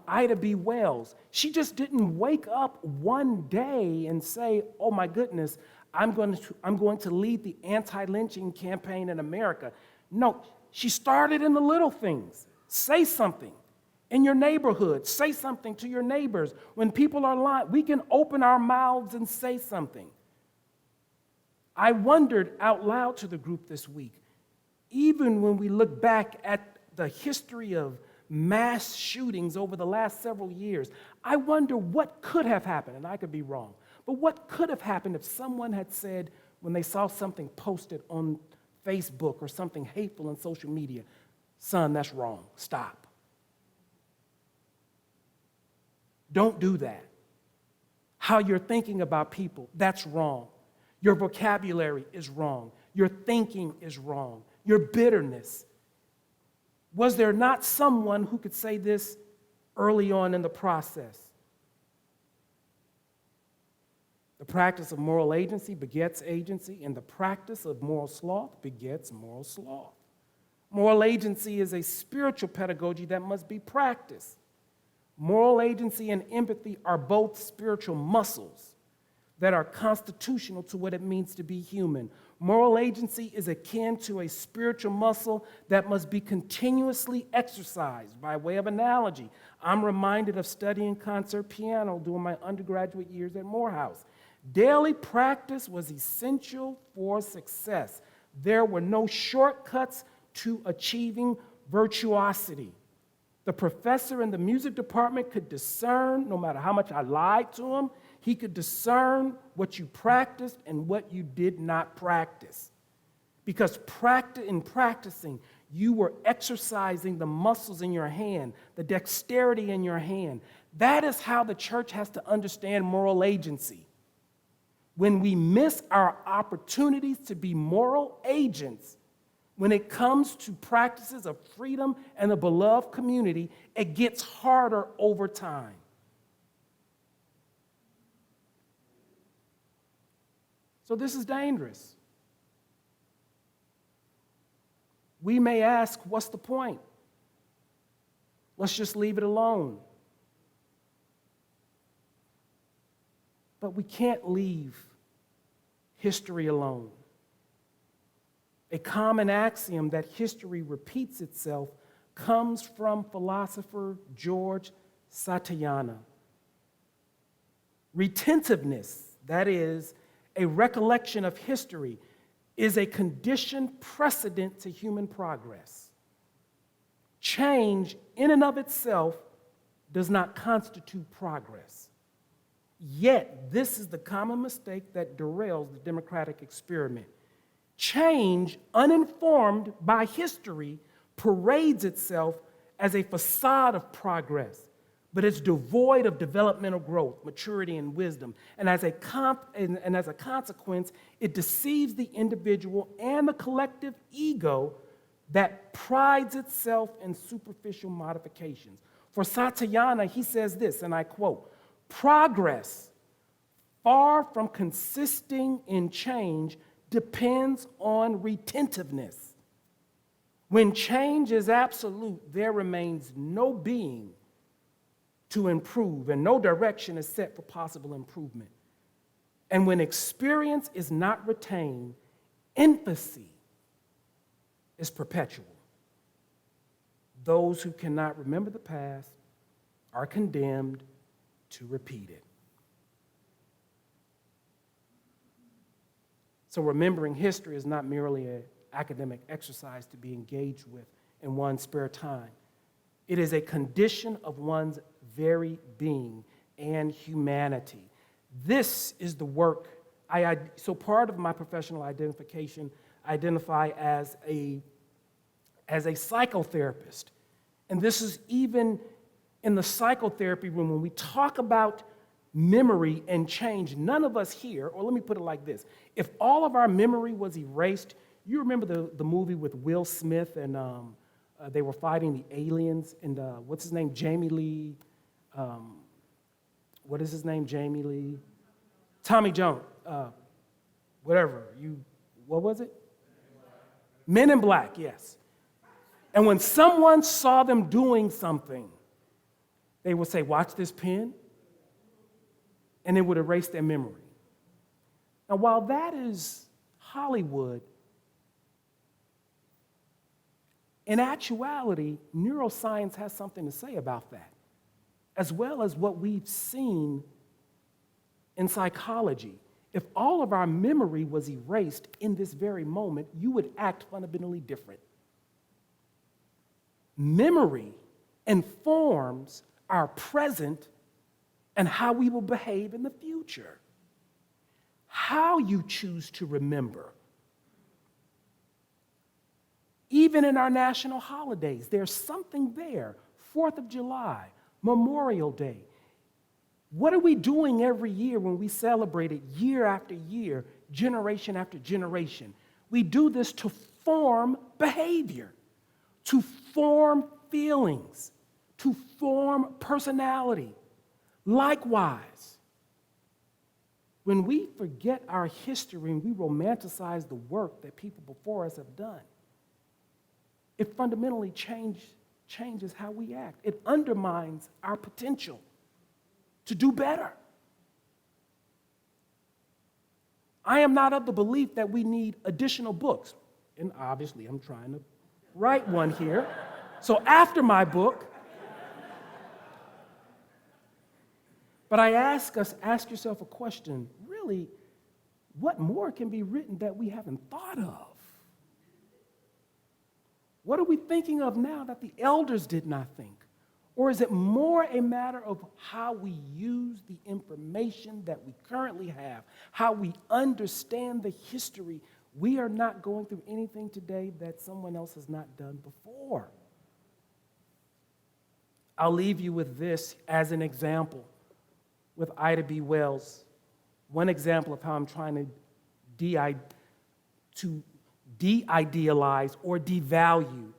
Ida B. Wells. She just didn't wake up one day and say, oh my goodness, I'm going to lead the anti-lynching campaign in America. No, she started in the little things. Say something. In your neighborhood, say something to your neighbors. When people are lying, we can open our mouths and say something. I wondered out loud to the group this week, even when we look back at the history of mass shootings over the last several years, I wonder what could have happened, and I could be wrong, but what could have happened if someone had said, when they saw something posted on Facebook or something hateful on social media, son, that's wrong, stop. Don't do that. How you're thinking about people, that's wrong. Your vocabulary is wrong. Your thinking is wrong. Your bitterness. Was there not someone who could say this early on in the process? The practice of moral agency begets agency, and the practice of moral sloth begets moral sloth. Moral agency is a spiritual pedagogy that must be practiced. Moral agency and empathy are both spiritual muscles that are constitutional to what it means to be human. Moral agency is akin to a spiritual muscle that must be continuously exercised. By way of analogy, I'm reminded of studying concert piano during my undergraduate years at Morehouse. Daily practice was essential for success. There were no shortcuts to achieving virtuosity. The professor in the music department could discern, no matter how much I lied to him, he could discern what you practiced and what you did not practice. Because in practicing, you were exercising the muscles in your hand, the dexterity in your hand. That is how the church has to understand moral agency. when we miss our opportunities to be moral agents, when it comes to practices of freedom and a beloved community, it gets harder over time. So this is dangerous. We may ask, what's the point? Let's just leave it alone. But we can't leave history alone. A common axiom that history repeats itself comes from philosopher George Santayana. Retentiveness, that is, a recollection of history, is a conditioned precedent to human progress. Change in and of itself does not constitute progress. Yet, this is the common mistake that derails the democratic experiment. Change, uninformed by history, parades itself as a facade of progress, but it's devoid of developmental growth, maturity, and wisdom. And as a consequence, it deceives the individual and the collective ego that prides itself in superficial modifications. For Santayana, he says this, and I quote, "Progress, far from consisting in change, depends on retentiveness. When change is absolute, there remains no being to improve, and no direction is set for possible improvement. And when experience is not retained, infancy is perpetual. Those who cannot remember the past are condemned to repeat it." So remembering history is not merely an academic exercise to be engaged with in one's spare time. It is a condition of one's very being and humanity. This is the work so part of my professional identification, I identify as a psychotherapist. And this is even in the psychotherapy room when we talk about memory and change. None of us here, or let me put it like this, if all of our memory was erased, you remember the movie with Will Smith and they were fighting the aliens and what's his name, Jamie Lee, what is his name, Jamie Lee? Tommy Jones, what was it? Men in Black, yes. And when someone saw them doing something, they would say, "Watch this pen," and it would erase their memory. Now, while that is Hollywood, in actuality, neuroscience has something to say about that, as well as what we've seen in psychology. If all of our memory was erased in this very moment, you would act fundamentally different. Memory informs our present and how we will behave in the future. How you choose to remember. Even in our national holidays, there's something there. 4th of July, Memorial Day. What are we doing every year when we celebrate it year after year, generation after generation? We do this to form behavior, to form feelings, to form personality. Likewise, when we forget our history and we romanticize the work that people before us have done, it fundamentally changes how we act. It undermines our potential to do better. I am not of the belief that we need additional books. And obviously, I'm trying to write one here. So after my book, but I ask yourself a question, really, what more can be written that we haven't thought of? What are we thinking of now that the elders did not think? Or is it more a matter of how we use the information that we currently have, how we understand the history? We are not going through anything today that someone else has not done before. I'll leave you with this as an example with Ida B. Wells. One example of how I'm trying to de-idealize or devalue.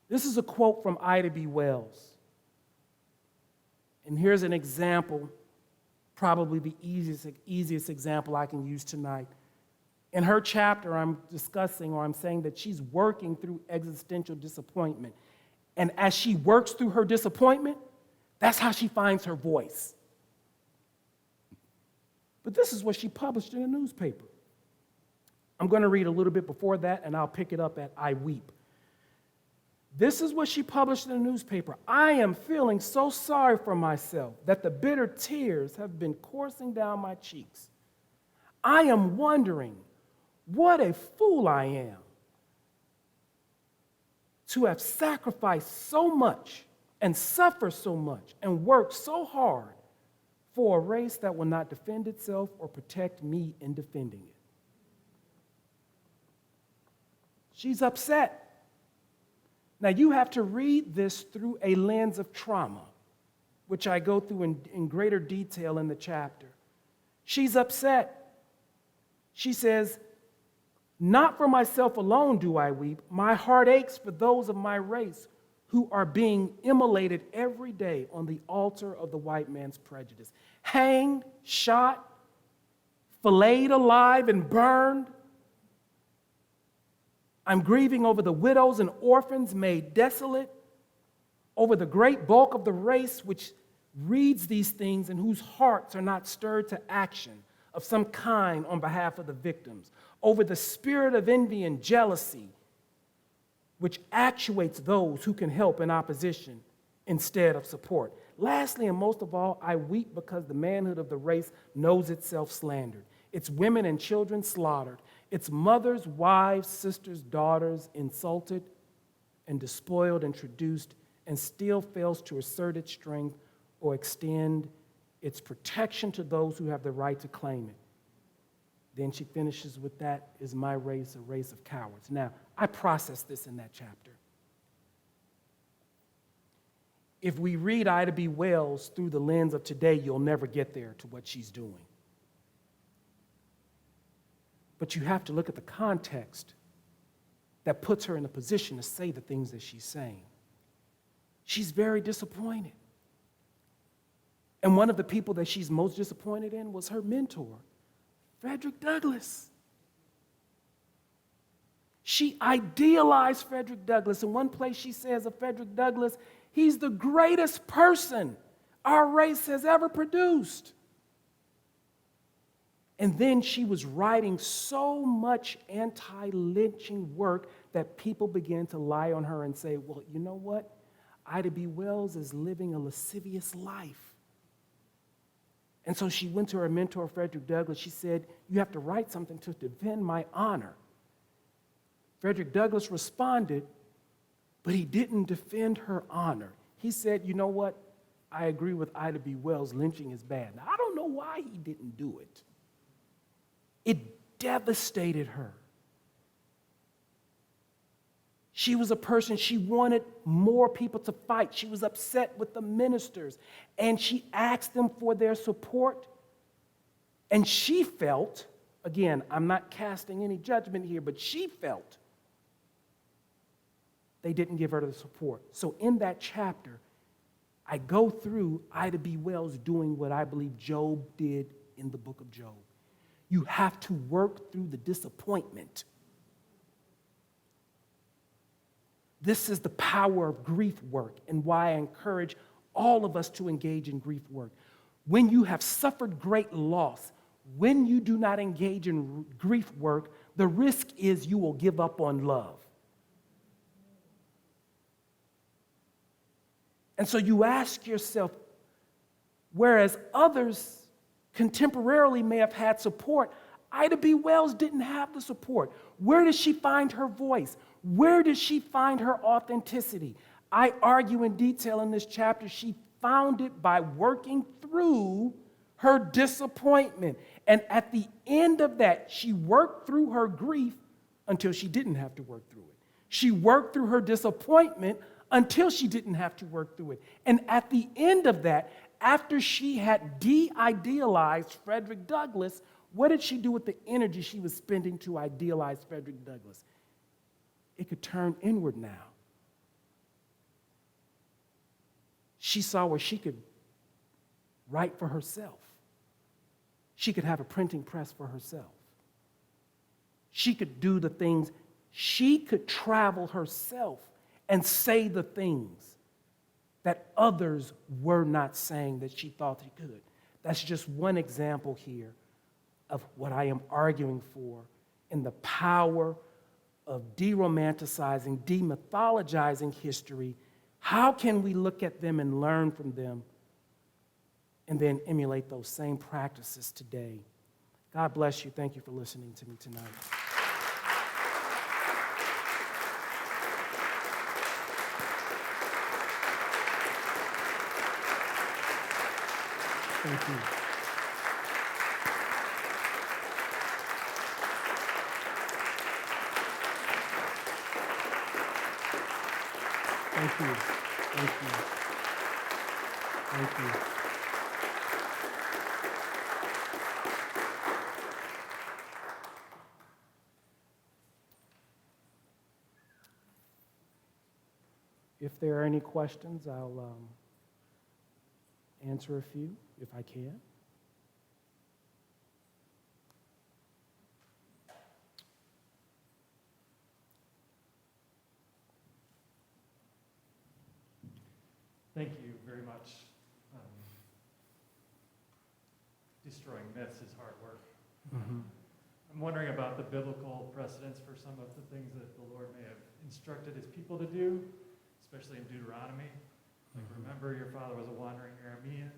This is a quote from Ida B. Wells. And here's an example, probably the easiest example I can use tonight. In her chapter, I'm discussing, or I'm saying that she's working through existential disappointment. And as she works through her disappointment, that's how she finds her voice. But this is what she published in a newspaper. I'm going to read a little bit before that, and I'll pick it up at I Weep. This is what she published in a newspaper. I am feeling so sorry for myself that the bitter tears have been coursing down my cheeks. I am wondering what a fool I am to have sacrificed so much and suffered so much and worked so hard for a race that will not defend itself or protect me in defending it. She's upset. Now, you have to read this through a lens of trauma, which I go through in greater detail in the chapter. She's upset. She says, not for myself alone do I weep. My heart aches for those of my race who are being immolated every day on the altar of the white man's prejudice. Hanged, shot, filleted alive, and burned. I'm grieving over the widows and orphans made desolate, over the great bulk of the race which reads these things and whose hearts are not stirred to action of some kind on behalf of the victims, over the spirit of envy and jealousy which actuates those who can help in opposition instead of support. Lastly, and most of all, I weep because the manhood of the race knows itself slandered, its women and children slaughtered, its mothers, wives, sisters, daughters insulted and despoiled and traduced, and still fails to assert its strength or extend its protection to those who have the right to claim it. Then she finishes with, that is my race, a race of cowards. Now, I processed this in that chapter. If we read Ida B. Wells through the lens of today, you'll never get there to what she's doing. But you have to look at the context that puts her in a position to say the things that she's saying. She's very disappointed. And one of the people that she's most disappointed in was her mentor, Frederick Douglass. She idealized Frederick Douglass. In one place she says of Frederick Douglass, he's the greatest person our race has ever produced. And then she was writing so much anti-lynching work that people began to lie on her and say, well, you know what? Ida B. Wells is living a lascivious life. And so she went to her mentor, Frederick Douglass. She said, you have to write something to defend my honor. Frederick Douglass responded, but he didn't defend her honor. He said, you know what? I agree with Ida B. Wells, lynching is bad. Now, I don't know why he didn't do it. It devastated her. She was a person, she wanted more people to fight. She was upset with the ministers, and she asked them for their support. And she felt, again, I'm not casting any judgment here, but she felt they didn't give her the support. So in that chapter, I go through Ida B. Wells doing what I believe Job did in the book of Job. You have to work through the disappointment. This is the power of grief work and why I encourage all of us to engage in grief work. When you have suffered great loss, when you do not engage in grief work, the risk is you will give up on love. And so you ask yourself, whereas others contemporarily may have had support, Ida B. Wells didn't have the support. Where does she find her voice? Where does she find her authenticity? I argue in detail in this chapter, she found it by working through her disappointment. And at the end of that, she worked through her grief until she didn't have to work through it. She worked through her disappointment until she didn't have to work through it. And at the end of that, after she had de-idealized Frederick Douglass, what did she do with the energy she was spending to idealize Frederick Douglass? It could turn inward now. She saw where she could write for herself. She could have a printing press for herself. She could do the things. She could travel herself and say the things that others were not saying that she thought they could. That's just one example here of what I am arguing for in the power of de-romanticizing, demythologizing history. How can we look at them and learn from them and then emulate those same practices today? God bless you. Thank you for listening to me tonight. Thank you. Thank you. Thank you. Thank you. If there are any questions, I'll answer a few if I can. Thank you very much. Destroying myths is hard work. Mm-hmm. I'm wondering about the biblical precedents for some of the things that the Lord may have instructed his people to do, especially in Deuteronomy. Like, remember your father was a wandering Aramean.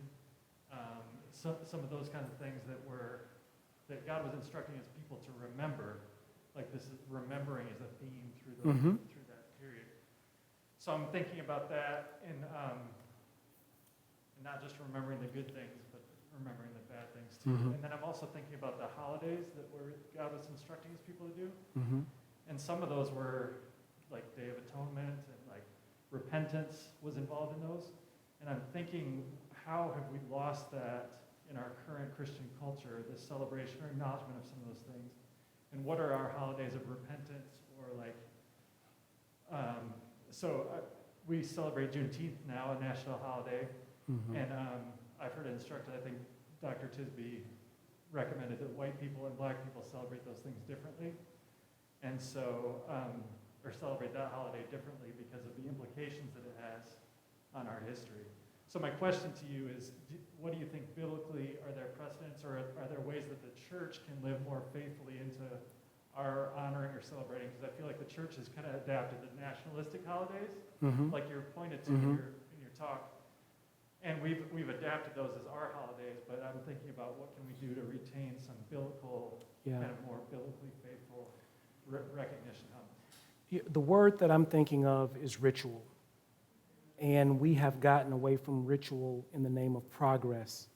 Some of those kinds of things that God was instructing his people to remember. Like, this is, remembering is a theme through through that period. So I'm thinking about that, and not just remembering the good things, but remembering the bad things too. And then I'm also thinking about the holidays that God was instructing his people to do. And some of those were like Day of Atonement, and like repentance was involved in those. And I'm thinking, how have we lost that in our current Christian culture, this celebration or acknowledgement of some of those things? And what are our holidays of repentance, or like, we celebrate Juneteenth now, a national holiday. And I've heard it instructed, I think Dr. Tisby recommended that white people and black people celebrate those things differently. And so, or celebrate that holiday differently because of the implications that it has on our history. So my question to you is, what do you think biblically, are there precedents, or are there ways that the church can live more faithfully into our honoring or celebrating? Because I feel like the church has kind of adapted the nationalistic holidays, like you pointed to in your talk. And we've adapted those as our holidays, but I'm thinking about what can we do to retain some biblical, kind of more biblically faithful recognition of them. The word that I'm thinking of is ritual. And we have gotten away from ritual in the name of progress.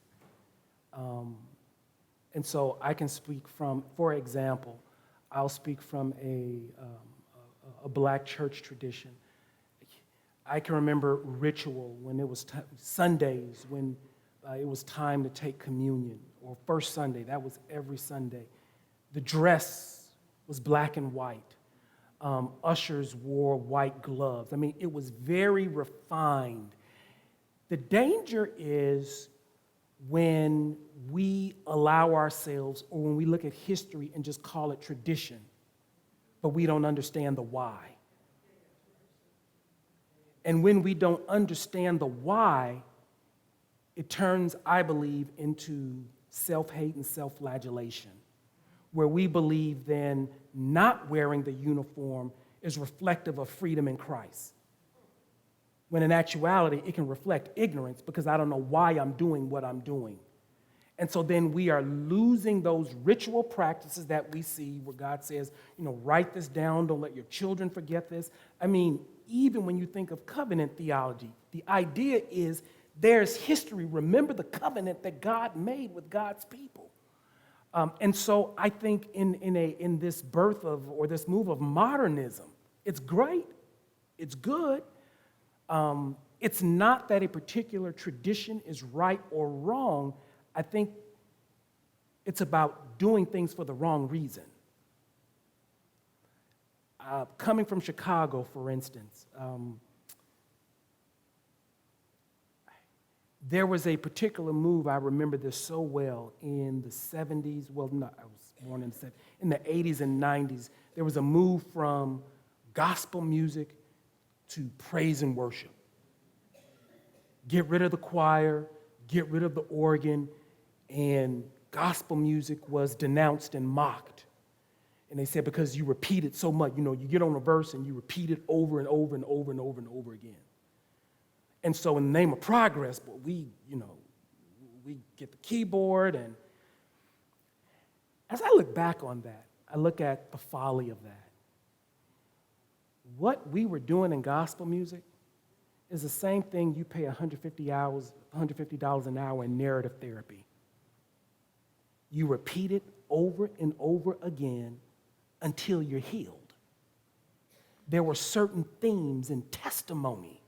And so I can speak from, for example, I'll speak from a black church tradition. I can remember ritual when it was Sundays, when it was time to take communion, or first Sunday, that was every Sunday. The dress was black and white. Ushers wore white gloves. I mean, it was very refined. The danger is when we allow ourselves, or when we look at history and just call it tradition, but we don't understand the why. And when we don't understand the why, it turns, I believe, into self-hate and self-flagellation, where we believe then not wearing the uniform is reflective of freedom in Christ. When in actuality, it can reflect ignorance because I don't know why I'm doing what I'm doing. And so then we are losing those ritual practices that we see where God says, write this down, don't let your children forget this. I mean, even when you think of covenant theology, the idea is there's history. Remember the covenant that God made with God's people. And so I think in this birth of, or this move of modernism, it's great, it's good, it's not that a particular tradition is right or wrong. I think it's about doing things for the wrong reason. Coming from Chicago, for instance, there was a particular move, I remember this so well, in the 70s, well, no, I was born in the 70s, in the 80s and 90s, there was a move from gospel music to praise and worship. Get rid of the choir, get rid of the organ, and gospel music was denounced and mocked. And they said because you repeat it so much, you get on a verse and you repeat it over and over and over and over and over again. And so in the name of progress, but we get the keyboard, and as I look back on that, I look at the folly of that. What we were doing in gospel music is the same thing you pay $150 an hour in narrative therapy. You repeat it over and over again until you're healed. There were certain themes and testimony.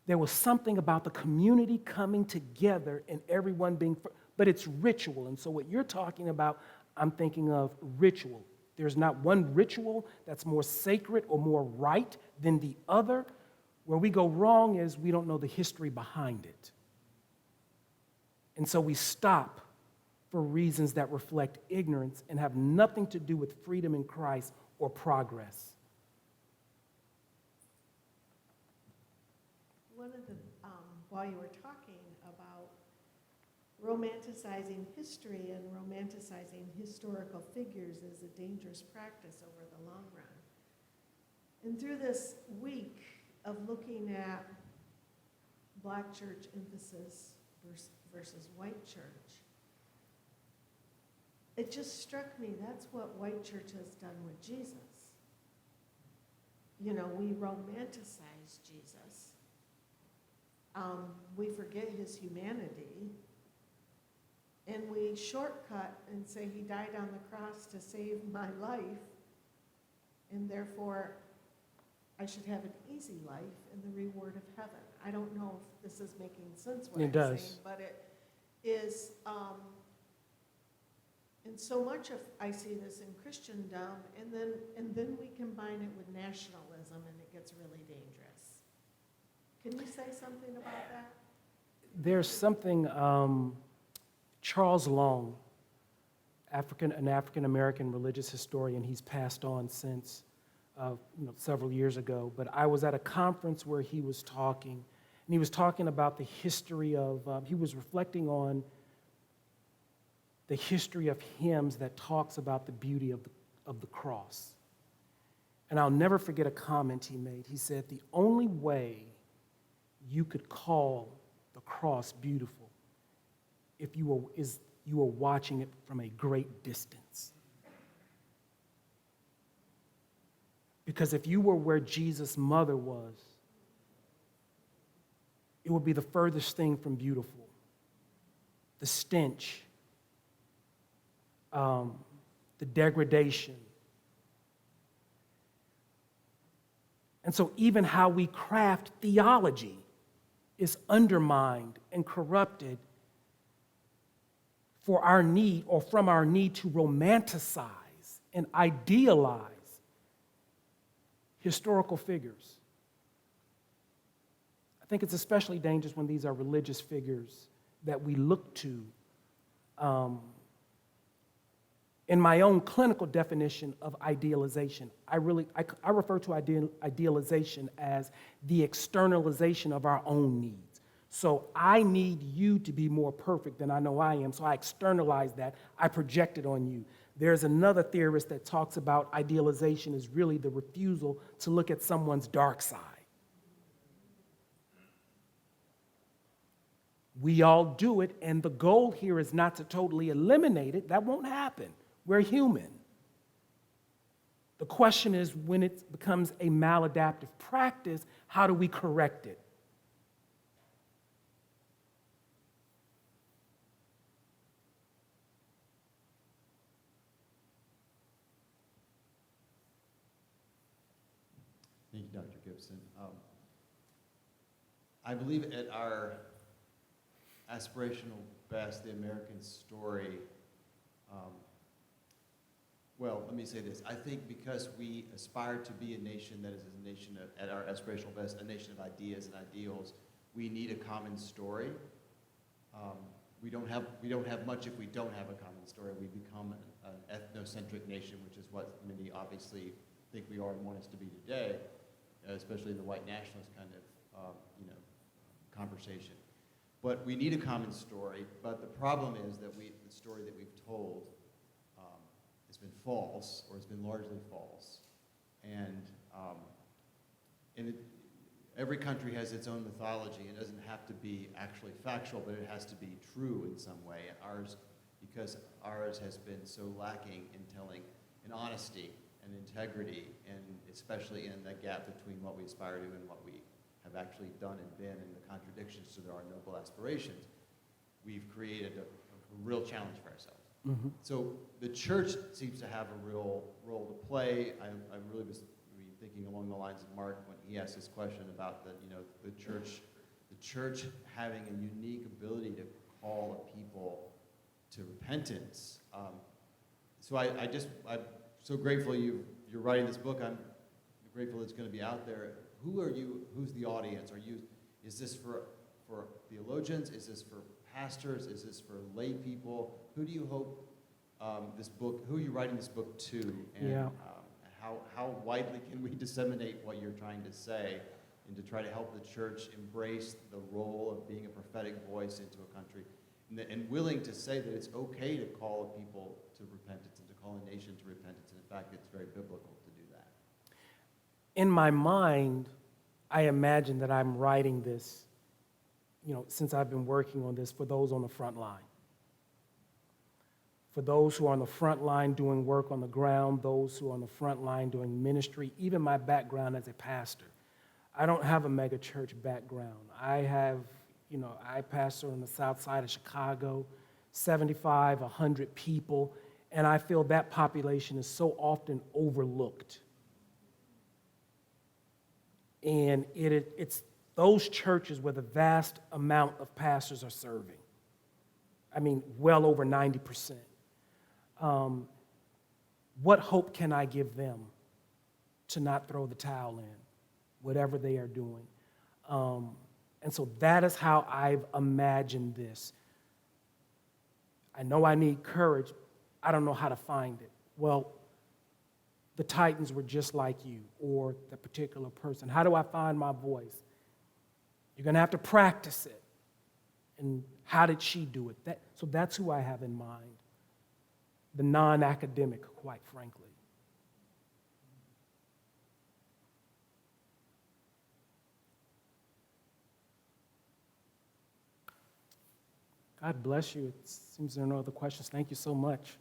There was something about the community coming together and everyone being, but it's ritual. And so what you're talking about, I'm thinking of ritual. There's not one ritual that's more sacred or more right than the other. Where we go wrong is we don't know the history behind it. And so we stop for reasons that reflect ignorance and have nothing to do with freedom in Christ or progress. One of the, while you were talking about romanticizing history and romanticizing historical figures is a dangerous practice over the long run. And through this week of looking at black church emphasis versus white church, it just struck me that's what white church has done with Jesus. We romanticize Jesus. We forget his humanity, and we shortcut and say he died on the cross to save my life, and therefore I should have an easy life and the reward of heaven. I don't know if this is making sense what I'm saying, but it is, and so much of I see this in Christendom, and then we combine it with nationalism, and it gets really dangerous. Can you say something about that? There's something, Charles Long, an African-American religious historian, he's passed on since several years ago, but I was at a conference where he was talking, and he was talking about the history of, he was reflecting on the history of hymns that talks about the beauty of the cross. And I'll never forget a comment he made. He said, the only way you could call the cross beautiful if you were watching it from a great distance. Because if you were where Jesus' mother was, it would be the furthest thing from beautiful. The stench, the degradation. And so even how we craft theology is undermined and corrupted for our need, or from our need to romanticize and idealize historical figures. I think it's especially dangerous when these are religious figures that we look to. In my own clinical definition of idealization, I refer to idealization as the externalization of our own needs. So I need you to be more perfect than I know I am, so I externalize that, I project it on you. There's another theorist that talks about idealization is really the refusal to look at someone's dark side. We all do it, and the goal here is not to totally eliminate it. That won't happen. We're human. The question is, when it becomes a maladaptive practice, how do we correct it? Thank you, Dr. Gibson. I believe at our aspirational best, the American story, well, let me say this. I think because we aspire to be a nation that is a nation of, at our aspirational best, a nation of ideas and ideals, we need a common story. We don't have much if we don't have a common story. We become an ethnocentric nation, which is what many obviously think we are and want us to be today, especially in the white nationalist kind of conversation. But we need a common story. But the problem is that the story that we've told has been false, or has been largely false, and every country has its own mythology. It doesn't have to be actually factual, but it has to be true in some way. And because ours has been so lacking in telling in honesty and integrity, and especially in the gap between what we aspire to and what we have actually done and been, and the contradictions to our noble aspirations, we've created a real challenge for ourselves. Mm-hmm. So the church seems to have a real role to play. I really was thinking along the lines of Mark when he asked this question about the church having a unique ability to call a people to repentance. So I'm so grateful you're writing this book. I'm grateful it's going to be out there. Who are you? Who's the audience? Is this for theologians? Is this for pastors? Is this for lay people? Who do you hope who are you writing this book to? And Yeah. How widely can we disseminate what you're trying to say, and to try to help the church embrace the role of being a prophetic voice into a country, and willing to say that it's okay to call a people to repentance and to call a nation to repentance. And in fact, it's very biblical to do that. In my mind, I imagine that I'm writing this, since I've been working on this, for those on the front line. For those who are on the front line doing work on the ground, those who are on the front line doing ministry, even my background as a pastor. I don't have a mega church background. I pastor on the south side of Chicago, 75, 100 people, and I feel that population is so often overlooked. And it's those churches where the vast amount of pastors are serving. I mean, well over 90%. What hope can I give them to not throw the towel in, whatever they are doing? And so that is how I've imagined this. I know I need courage. I don't know how to find it. Well, the Titans were just like you, or the particular person. How do I find my voice? You're going to have to practice it. And how did she do it? So that's who I have in mind. The non-academic, quite frankly. God bless you. It seems there are no other questions. Thank you so much.